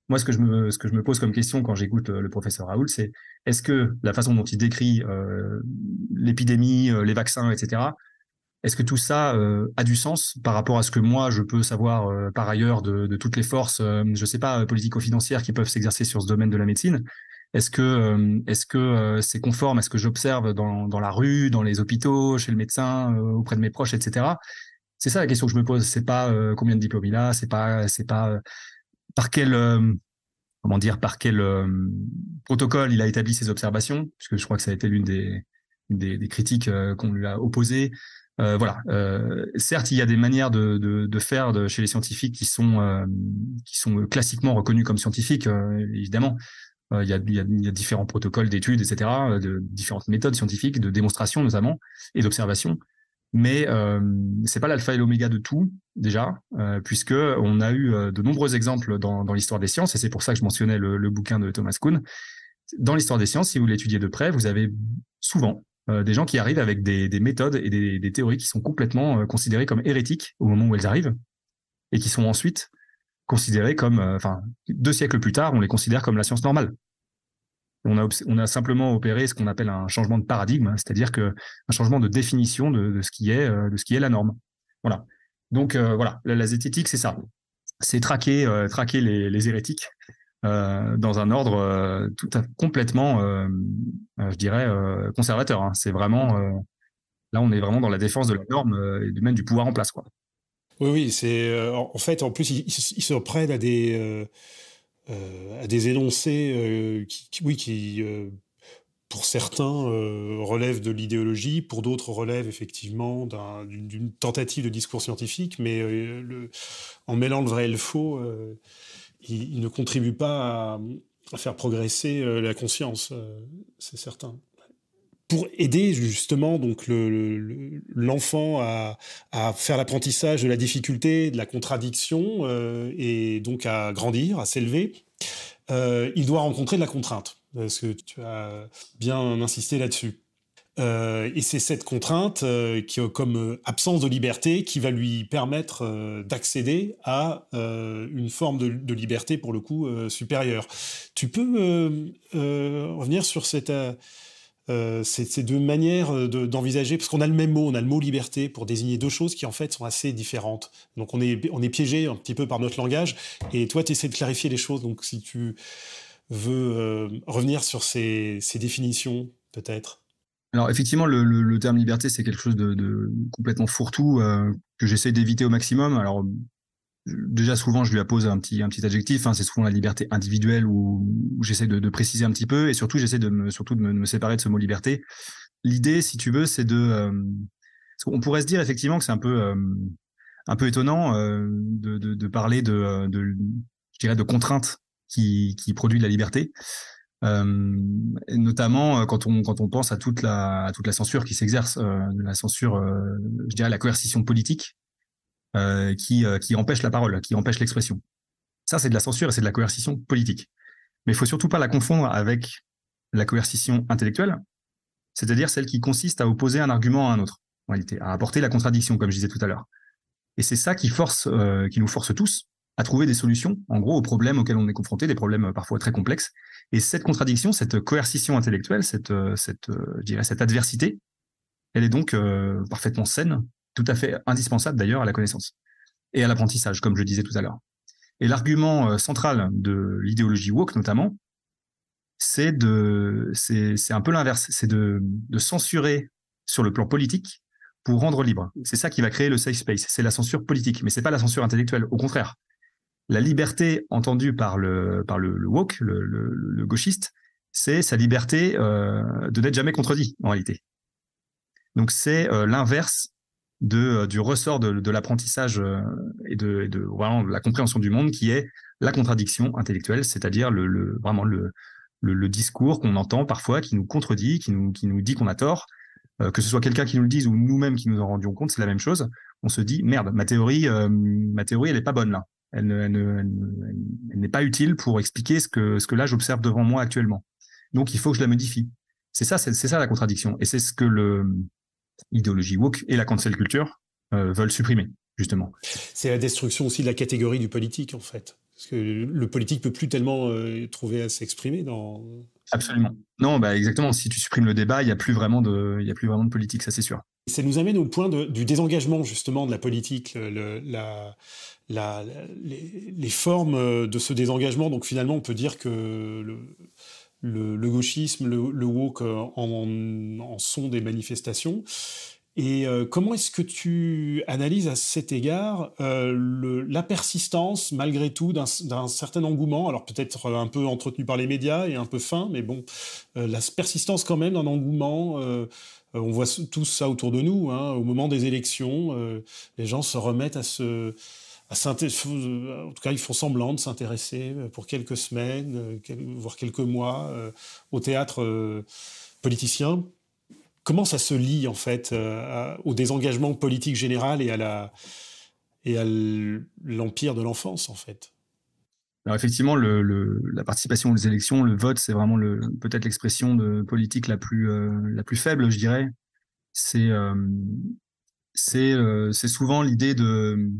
Moi, ce que je me pose comme question quand j'écoute le professeur Raoult, c'est est-ce que la façon dont il décrit l'épidémie, les vaccins, etc., est-ce que tout ça a du sens par rapport à ce que moi, je peux savoir par ailleurs de toutes les forces, je sais pas, politico-financières qui peuvent s'exercer sur ce domaine de la médecine ? Est-ce que c'est conforme à ce que j'observe dans la rue, dans les hôpitaux, chez le médecin, auprès de mes proches, etc. C'est ça la question que je me pose. C'est pas combien de diplômes il a, c'est pas par quel protocole il a établi ses observations, puisque je crois que ça a été l'une des critiques qu'on lui a opposées. Voilà. Certes, il y a des manières de faire chez les scientifiques qui sont classiquement reconnus comme scientifiques, évidemment. Il y a différents protocoles d'études, etc., de différentes méthodes scientifiques, de démonstration notamment, et d'observation. Mais c'est pas l'alpha et l'oméga de tout, déjà, puisque on a eu de nombreux exemples dans l'histoire des sciences, et c'est pour ça que je mentionnais le bouquin de Thomas Kuhn. Dans l'histoire des sciences, si vous l'étudiez de près, vous avez souvent des gens qui arrivent avec des méthodes et des théories qui sont complètement considérées comme hérétiques au moment où elles arrivent, et qui sont ensuite considérées comme, 2 siècles plus tard, on les considère comme la science normale. On a simplement opéré ce qu'on appelle un changement de paradigme, c'est-à-dire un changement de définition de ce qui est la norme. Voilà. Donc voilà, la zététique, c'est ça. C'est traquer les hérétiques dans un ordre complètement, je dirais, conservateur. Hein. C'est vraiment là, on est vraiment dans la défense de la norme et même du pouvoir en place, quoi. Oui, c'est en fait, en plus, ils se prennent à des énoncés qui pour certains relèvent de l'idéologie, pour d'autres relèvent effectivement d'une tentative de discours scientifique, mais en mêlant le vrai et le faux, ils ne contribuent pas à faire progresser la conscience, c'est certain. Pour aider justement donc l'enfant à faire l'apprentissage de la difficulté, de la contradiction et donc à grandir, à s'élever, il doit rencontrer de la contrainte, parce que tu as bien insisté là-dessus. Et c'est cette contrainte qui a comme absence de liberté qui va lui permettre d'accéder à une forme de liberté pour le coup supérieure. Tu peux revenir sur ces 2 manières d'envisager, parce qu'on a le même mot, on a le mot liberté pour désigner 2 choses qui en fait sont assez différentes. Donc on est piégé un petit peu par notre langage, et toi tu essaies de clarifier les choses, donc si tu veux revenir sur ces définitions peut-être. Alors effectivement, le terme liberté, c'est quelque chose de complètement fourre-tout que j'essaie d'éviter au maximum. Alors déjà souvent je lui appose un petit adjectif, hein, c'est souvent la liberté individuelle où j'essaie de préciser un petit peu, et surtout j'essaie de me séparer de ce mot liberté. L'idée, si tu veux, c'est on pourrait se dire effectivement que c'est un peu étonnant de parler je dirais de contraintes qui produit de la liberté. Et notamment quand on pense à toute la censure qui s'exerce, la censure, je dirais la coercition politique, qui empêche la parole, qui empêche l'expression. Ça, c'est de la censure et c'est de la coercition politique. Mais il faut surtout pas la confondre avec la coercition intellectuelle, c'est-à-dire celle qui consiste à opposer un argument à un autre, en réalité, à apporter la contradiction, comme je disais tout à l'heure. Et c'est ça qui nous force tous à trouver des solutions, en gros, aux problèmes auxquels on est confronté, des problèmes parfois très complexes. Et cette contradiction, cette coercition intellectuelle, je dirais, cette adversité, elle est donc parfaitement saine, tout à fait indispensable d'ailleurs à la connaissance et à l'apprentissage, comme je disais tout à l'heure. Et l'argument central de l'idéologie woke, notamment, c'est un peu l'inverse, c'est de censurer sur le plan politique pour rendre libre. C'est ça qui va créer le safe space, c'est la censure politique, mais c'est pas la censure intellectuelle, au contraire. La liberté entendue par le woke, le gauchiste, c'est sa liberté de n'être jamais contredit, en réalité. Donc c'est l'inverse du ressort de l'apprentissage et de vraiment de la compréhension du monde, qui est la contradiction intellectuelle, c'est-à-dire vraiment le discours qu'on entend parfois, qui nous contredit, qui nous dit qu'on a tort, que ce soit quelqu'un qui nous le dise ou nous-mêmes qui nous en rendions compte, c'est la même chose. On se dit, merde, ma théorie, elle est pas bonne là. Elle n'est pas utile pour expliquer ce que là j'observe devant moi actuellement. Donc il faut que je la modifie. C'est ça la contradiction. Et c'est ce que l'idéologie woke et la cancel culture veulent supprimer, justement. C'est la destruction aussi de la catégorie du politique, en fait. Parce que le politique peut plus tellement trouver à s'exprimer dans... Absolument. Non, exactement. Si tu supprimes le débat, il n'y a plus vraiment de politique, ça c'est sûr. Ça nous amène au point du désengagement, justement, de la politique, les formes de ce désengagement. Donc finalement, on peut dire que le gauchisme, le woke en sont des manifestations. Et comment est-ce que tu analyses à cet égard la persistance, malgré tout, d'un certain engouement, alors peut-être un peu entretenu par les médias et un peu fin, mais bon, la persistance quand même d'un engouement, on voit tous ça autour de nous, hein, au moment des élections, les gens se remettent en tout cas, ils font semblant de s'intéresser pour quelques semaines, voire quelques mois, au théâtre politicien. Comment ça se lie, en fait, au désengagement politique général et à l'empire de l'enfance, en fait? Alors effectivement, la participation aux élections, le vote, c'est vraiment peut-être l'expression de politique la plus faible, je dirais. C'est souvent l'idée de,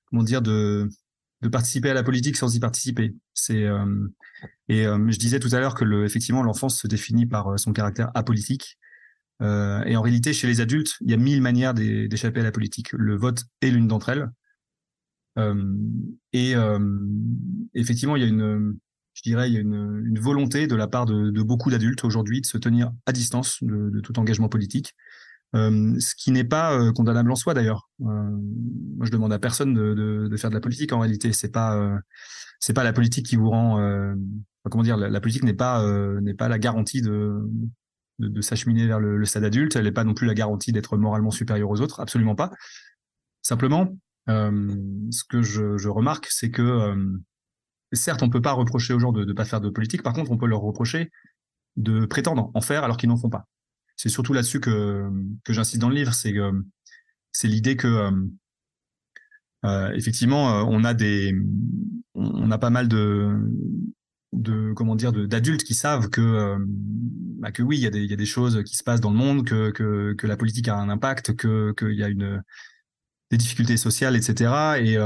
comment dire, de participer à la politique sans y participer. Je disais tout à l'heure que effectivement, l'enfance se définit par son caractère apolitique. Et en réalité, chez les adultes, il y a 1000 manières d'échapper à la politique. Le vote est l'une d'entre elles. Effectivement, il y a une volonté de la part de beaucoup d'adultes aujourd'hui de se tenir à distance de tout engagement politique. Ce qui n'est pas condamnable en soi d'ailleurs. Moi, je demande à personne de faire de la politique en réalité. C'est pas la politique qui vous rend. Comment dire, la politique n'est pas la garantie de s'acheminer vers le stade adulte. Elle n'est pas non plus la garantie d'être moralement supérieur aux autres. Absolument pas. Simplement, ce que je remarque, c'est que certes, on peut pas reprocher aux gens de pas faire de politique. Par contre, on peut leur reprocher de prétendre en faire alors qu'ils n'en font pas. C'est surtout là-dessus que j'insiste dans le livre, c'est l'idée que effectivement on a pas mal d'adultes qui savent que oui, il y a des choses qui se passent dans le monde, que la politique a un impact, qu'il y a des difficultés sociales, etc. Et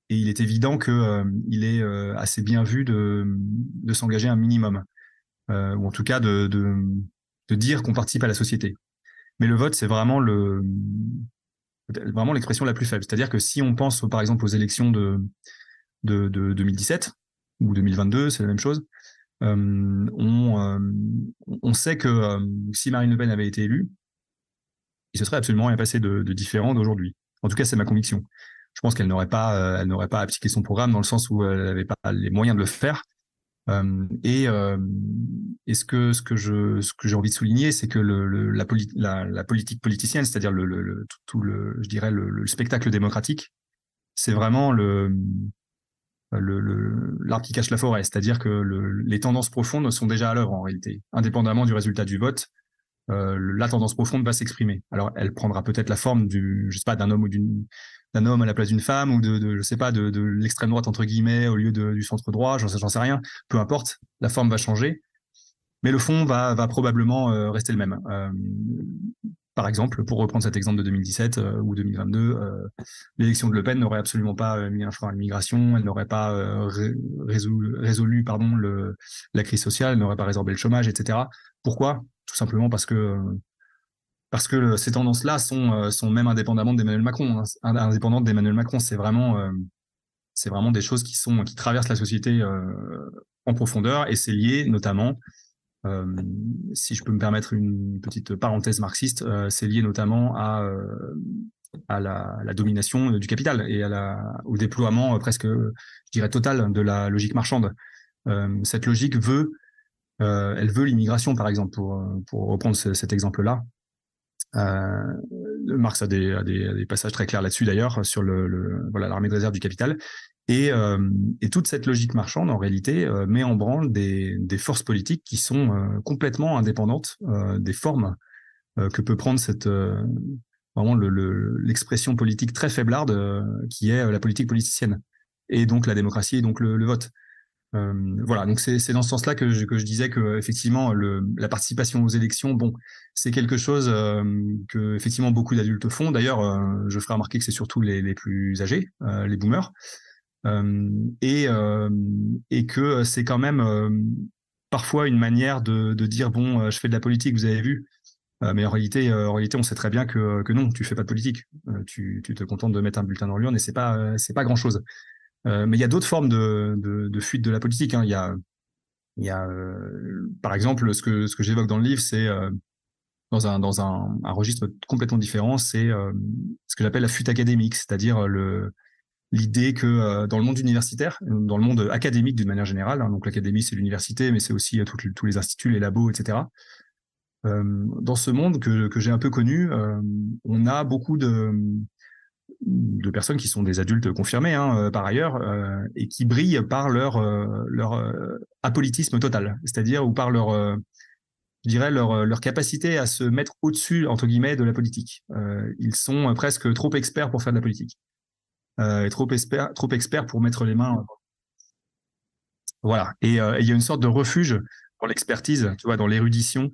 il est évident que il est assez bien vu de s'engager un minimum, ou en tout cas de dire qu'on participe à la société. Mais le vote, c'est vraiment l'expression la plus faible. C'est-à-dire que si on pense, par exemple, aux élections de 2017 ou 2022, c'est la même chose, on sait que si Marine Le Pen avait été élue, il se serait absolument rien passé de différent d'aujourd'hui. En tout cas, c'est ma conviction. Je pense qu'elle n'aurait pas appliqué son programme dans le sens où elle n'avait pas les moyens de le faire. Et ce que j'ai envie de souligner, c'est que la politique politicienne, c'est-à-dire je dirais le spectacle démocratique, c'est vraiment l'arbre qui cache la forêt. C'est-à-dire que les tendances profondes sont déjà à l'œuvre en réalité, indépendamment du résultat du vote. La tendance profonde va s'exprimer. Alors, elle prendra peut-être la forme d'un homme ou d'un homme à la place d'une femme, ou de l'extrême droite entre guillemets au lieu du centre droit. J'en sais rien. Peu importe, la forme va changer, mais le fond va probablement rester le même. Par exemple, pour reprendre cet exemple de 2017 ou 2022, l'élection de Le Pen n'aurait absolument pas mis un frein à l'immigration, elle n'aurait pas résolu la crise sociale, elle n'aurait pas résorbé le chômage, etc. Pourquoi ? Tout simplement parce que ces tendances-là sont même indépendantes d'Emmanuel Macron. Indépendantes d'Emmanuel Macron, c'est vraiment des choses qui traversent la société en profondeur, et c'est lié notamment, si je peux me permettre une petite parenthèse marxiste, c'est lié notamment à la domination du capital et au déploiement presque, je dirais, total de la logique marchande. Cette logique elle veut l'immigration, par exemple, pour reprendre cet exemple-là. Marx a des passages très clairs là-dessus, d'ailleurs, sur l'armée de réserve du capital. Et toute cette logique marchande, en réalité, met en branle des forces politiques qui sont complètement indépendantes des formes que peut prendre vraiment l'expression politique très faiblarde qui est la politique politicienne, et donc la démocratie et donc le vote. Voilà, donc c'est dans ce sens-là que je disais que effectivement la participation aux élections, bon, c'est quelque chose que effectivement beaucoup d'adultes font. D'ailleurs, je ferai remarquer que c'est surtout les plus âgés, les boomers, et que c'est quand même parfois une manière de dire bon, je fais de la politique, vous avez vu. Mais en réalité, on sait très bien que non, tu fais pas de politique. Tu te contentes de mettre un bulletin dans l'urne et c'est pas grand-chose. Mais il y a d'autres formes de fuite de la politique, hein. Il y a par exemple, ce que j'évoque dans le livre, c'est dans un registre complètement différent, c'est ce que j'appelle la fuite académique, c'est-à-dire l'idée que dans le monde universitaire, dans le monde académique d'une manière générale, hein, donc l'académie c'est l'université, mais c'est aussi tous les instituts, les labos, etc. Dans ce monde que j'ai un peu connu, on a beaucoup de personnes qui sont des adultes confirmés par ailleurs et qui brillent par leur apolitisme total, c'est-à-dire ou par leur je dirais leur capacité à se mettre au-dessus entre guillemets de la politique. Ils sont presque trop experts pour faire de la politique, et trop experts pour mettre les mains. Voilà. Et il y a une sorte de refuge dans l'expertise, tu vois, dans l'érudition.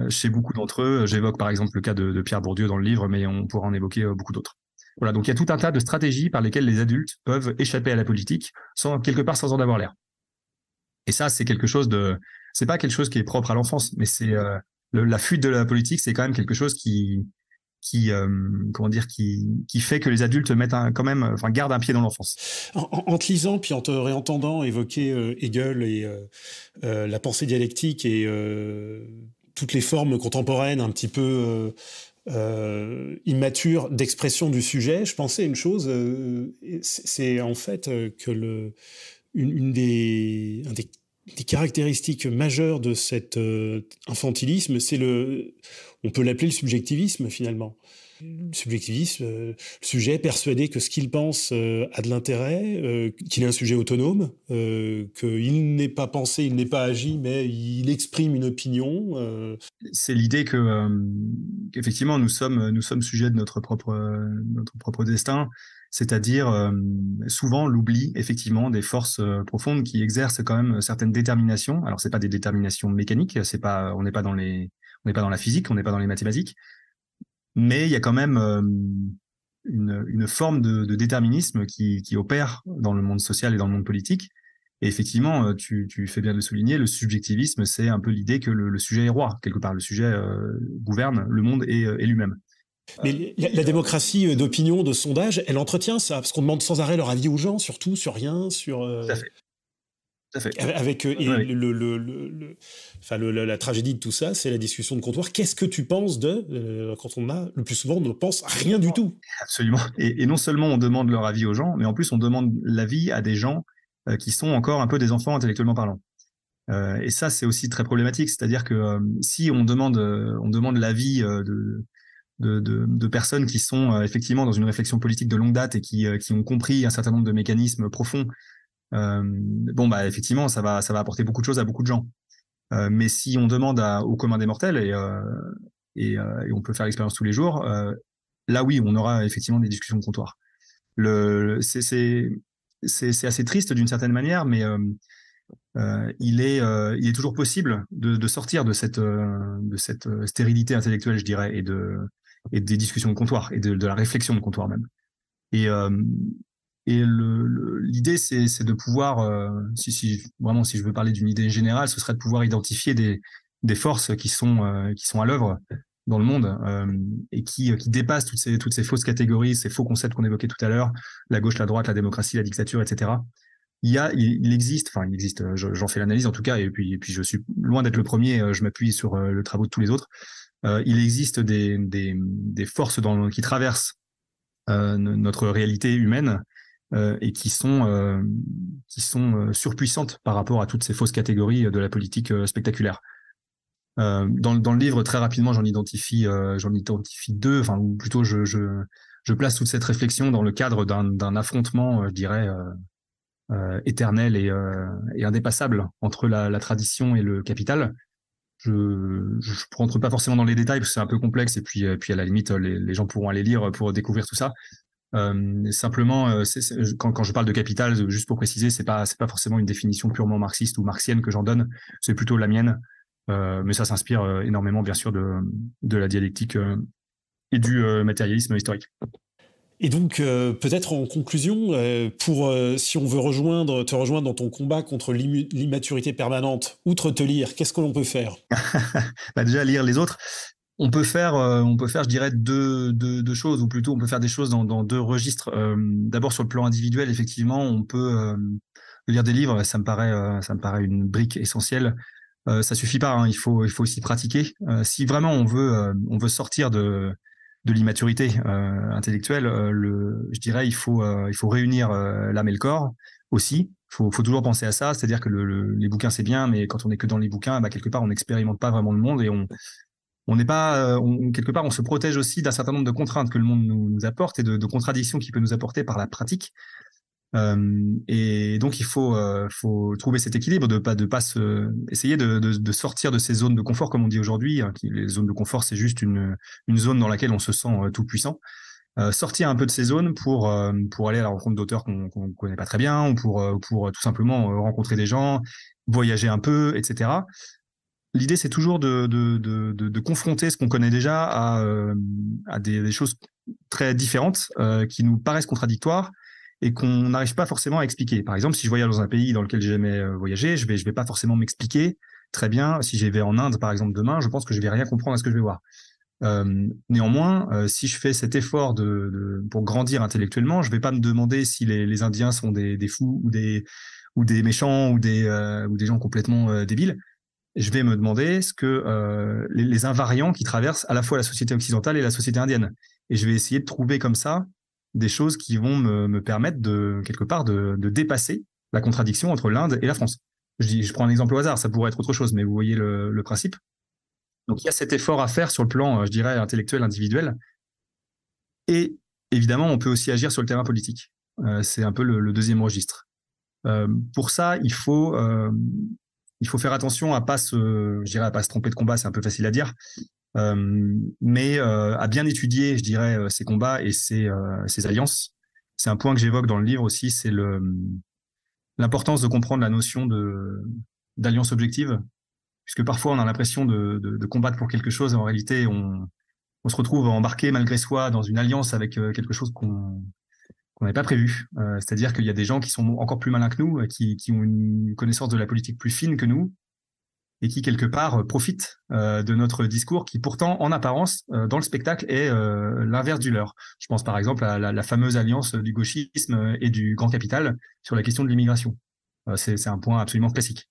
Chez beaucoup d'entre eux, j'évoque par exemple le cas de Pierre Bourdieu dans le livre, mais on pourra en évoquer beaucoup d'autres. Voilà, donc il y a tout un tas de stratégies par lesquelles les adultes peuvent échapper à la politique quelque part sans en avoir l'air. Et ça, c'est c'est pas quelque chose qui est propre à l'enfance, mais c'est la fuite de la politique, c'est quand même quelque chose qui fait que les adultes gardent un pied dans l'enfance. En te lisant, puis en te réentendant évoquer Hegel et la pensée dialectique et toutes les formes contemporaines un petit peu immatures d'expression du sujet, je pensais à une chose, c'est en fait que une des caractéristiques majeures de cet infantilisme, c'est on peut l'appeler le subjectivisme finalement. Le subjectivisme, le sujet persuadé que ce qu'il pense a de l'intérêt, qu'il est un sujet autonome, qu'il n'est pas pensé, il n'est pas agi, mais il exprime une opinion. C'est l'idée qu'effectivement nous sommes sujets de notre propre destin, c'est-à-dire souvent l'oubli effectivement des forces profondes qui exercent quand même certaines déterminations. Alors c'est pas des déterminations mécaniques, on n'est pas dans la physique, on n'est pas dans les mathématiques. Mais il y a quand même une forme de déterminisme qui opère dans le monde social et dans le monde politique. Et effectivement, tu fais bien de le souligner, le subjectivisme, c'est un peu l'idée que le sujet est roi. Quelque part, le sujet gouverne le monde et lui-même. Mais la démocratie d'opinion, de sondage, elle entretient ça, parce qu'on demande sans arrêt leur avis aux gens, surtout, sur rien, sur... Tout à fait. Avec la tragédie de tout ça, c'est la discussion de comptoir. Qu'est-ce que tu penses quand le plus souvent, on ne pense rien du tout. Absolument. Et non seulement on demande leur avis aux gens, mais en plus on demande l'avis à des gens qui sont encore un peu des enfants intellectuellement parlant. Et ça, c'est aussi très problématique. C'est-à-dire que si on demande l'avis de personnes qui sont effectivement dans une réflexion politique de longue date et qui ont compris un certain nombre de mécanismes profonds, effectivement, ça va apporter beaucoup de choses à beaucoup de gens. Mais si on demande au commun des mortels et on peut faire l'expérience tous les jours, là oui, on aura effectivement des discussions de comptoir. C'est assez triste d'une certaine manière, mais il est toujours possible de sortir de cette stérilité intellectuelle, je dirais, et des discussions de comptoir et de la réflexion de comptoir même. Et l'idée, c'est de pouvoir, si je veux parler d'une idée générale, ce serait de pouvoir identifier des forces qui sont à l'œuvre dans le monde et qui dépassent toutes ces fausses catégories, ces faux concepts qu'on évoquait tout à l'heure, la gauche, la droite, la démocratie, la dictature, etc. Il existe, j'en fais l'analyse en tout cas, et puis je suis loin d'être le premier, je m'appuie sur le travail de tous les autres. Il existe des forces qui traversent notre réalité humaine. Et qui sont surpuissantes par rapport à toutes ces fausses catégories de la politique spectaculaire. Dans le livre, très rapidement, j'en identifie deux, ou plutôt je place toute cette réflexion dans le cadre d'un affrontement, je dirais, éternel et indépassable entre la tradition et le capital. Je rentre pas forcément dans les détails parce que c'est un peu complexe et puis à la limite les gens pourront aller lire pour découvrir tout ça. Simplement, quand je parle de capital, juste pour préciser, c'est pas forcément une définition purement marxiste ou marxienne que j'en donne, c'est plutôt la mienne, mais ça s'inspire énormément bien sûr de la dialectique et du matérialisme historique. Et donc, peut-être en conclusion, si on veut te rejoindre dans ton combat contre l'immaturité permanente, outre te lire, qu'est-ce que l'on peut faire ? Déjà, lire les autres. On peut faire, je dirais, deux choses, ou plutôt on peut faire des choses dans deux registres. D'abord, sur le plan individuel, effectivement, on peut lire des livres. Ça me paraît une brique essentielle. Ça suffit pas, hein, il faut aussi pratiquer. Si vraiment on veut sortir de l'immaturité intellectuelle, je dirais, il faut réunir l'âme et le corps aussi. Faut toujours penser à ça, c'est-à-dire que les bouquins c'est bien, mais quand on est que dans les bouquins, quelque part on n'expérimente pas vraiment le monde et on n'est pas, quelque part, on se protège aussi d'un certain nombre de contraintes que le monde nous apporte et de contradictions qu'il peut nous apporter par la pratique. Et donc il faut trouver cet équilibre de pas essayer de sortir de ces zones de confort, comme on dit aujourd'hui. Les zones de confort, c'est juste une zone dans laquelle on se sent tout puissant. Sortir un peu de ces zones pour aller à la rencontre d'auteurs qu'on connaît pas très bien, ou pour tout simplement rencontrer des gens, voyager un peu, etc. L'idée, c'est toujours de confronter ce qu'on connaît déjà à des choses très différentes qui nous paraissent contradictoires et qu'on n'arrive pas forcément à expliquer. Par exemple, si je voyage dans un pays dans lequel j'ai jamais voyagé, je vais pas forcément m'expliquer très bien. Si j'y vais en Inde, par exemple, demain, je pense que je vais rien comprendre à ce que je vais voir. Néanmoins, si je fais cet effort pour grandir intellectuellement, je vais pas me demander si les Indiens sont des fous ou des méchants ou des gens complètement débiles. Je vais me demander ce que les invariants qui traversent à la fois la société occidentale et la société indienne. Et je vais essayer de trouver comme ça des choses qui vont me permettre quelque part de dépasser la contradiction entre l'Inde et la France. Je prends un exemple au hasard, ça pourrait être autre chose, mais vous voyez le principe. Donc il y a cet effort à faire sur le plan, je dirais, intellectuel, individuel. Et évidemment, on peut aussi agir sur le terrain politique. C'est un peu le deuxième registre. Pour ça, il faut faire attention à pas se tromper de combat, c'est un peu facile à dire, mais à bien étudier, je dirais, ces combats et ces alliances. C'est un point que j'évoque dans le livre aussi, c'est l'importance de comprendre la notion d'alliance objective, puisque parfois on a l'impression de combattre pour quelque chose, et en réalité on se retrouve embarqué malgré soi dans une alliance avec quelque chose qu'on n'avait pas prévu. C'est-à-dire qu'il y a des gens qui sont encore plus malins que nous, qui ont une connaissance de la politique plus fine que nous, et qui, quelque part, profitent de notre discours, qui pourtant, en apparence, dans le spectacle, est l'inverse du leur. Je pense par exemple à la fameuse alliance du gauchisme et du grand capital sur la question de l'immigration. C'est un point absolument classique.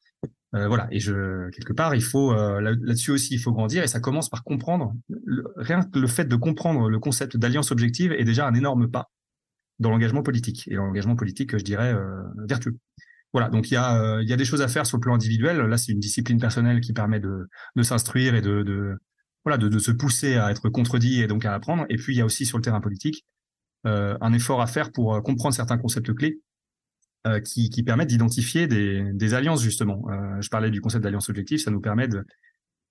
Voilà, et quelque part, il faut là-dessus aussi, il faut grandir, et ça commence par comprendre, rien que le fait de comprendre le concept d'alliance objective est déjà un énorme pas dans l'engagement politique, et l'engagement politique, je dirais, vertueux. Voilà, donc il y a des choses à faire sur le plan individuel. Là, c'est une discipline personnelle qui permet de s'instruire et de se pousser à être contredit et donc à apprendre. Et puis il y a aussi sur le terrain politique un effort à faire pour comprendre certains concepts clés qui permettent d'identifier des alliances, justement. Je parlais du concept d'alliance objective, ça nous permet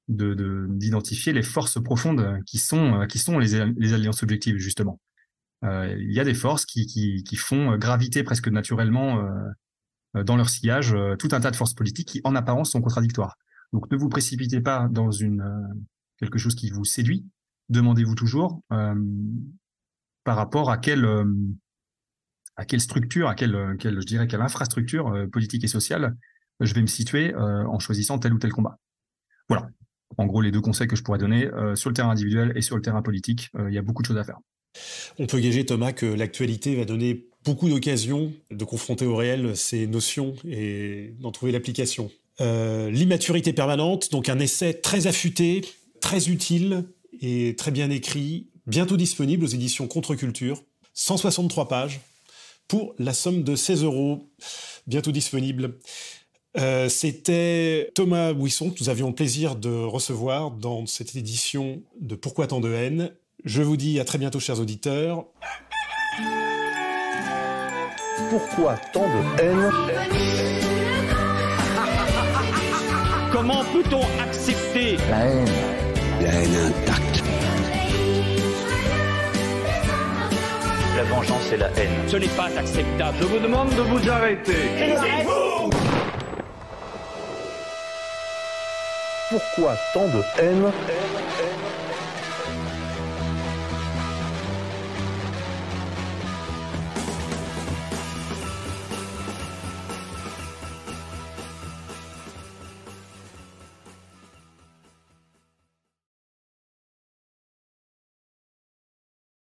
d'identifier les forces profondes qui sont les alliances objectives, justement. Il y a des forces qui font graviter presque naturellement dans leur sillage tout un tas de forces politiques qui, en apparence, sont contradictoires. Donc, ne vous précipitez pas dans quelque chose qui vous séduit. Demandez-vous toujours par rapport à quelle structure, je dirais, quelle infrastructure politique et sociale je vais me situer en choisissant tel ou tel combat. Voilà. En gros, les deux conseils que je pourrais donner sur le terrain individuel et sur le terrain politique, il y a beaucoup de choses à faire. On peut gager, Thomas, que l'actualité va donner beaucoup d'occasions de confronter au réel ces notions et d'en trouver l'application. L'immaturité permanente, donc un essai très affûté, très utile et très bien écrit, bientôt disponible aux éditions Contre-Culture, 163 pages, pour la somme de 16 €, bientôt disponible. C'était Thomas Buisson que nous avions le plaisir de recevoir dans cette édition de Pourquoi tant de haine. Je vous dis à très bientôt, chers auditeurs. Pourquoi tant de haine? Comment peut-on accepter La haine intacte. la vengeance et la haine? Ce n'est pas acceptable. Je vous demande de vous arrêter. Taisez-vous! Pourquoi tant de haine?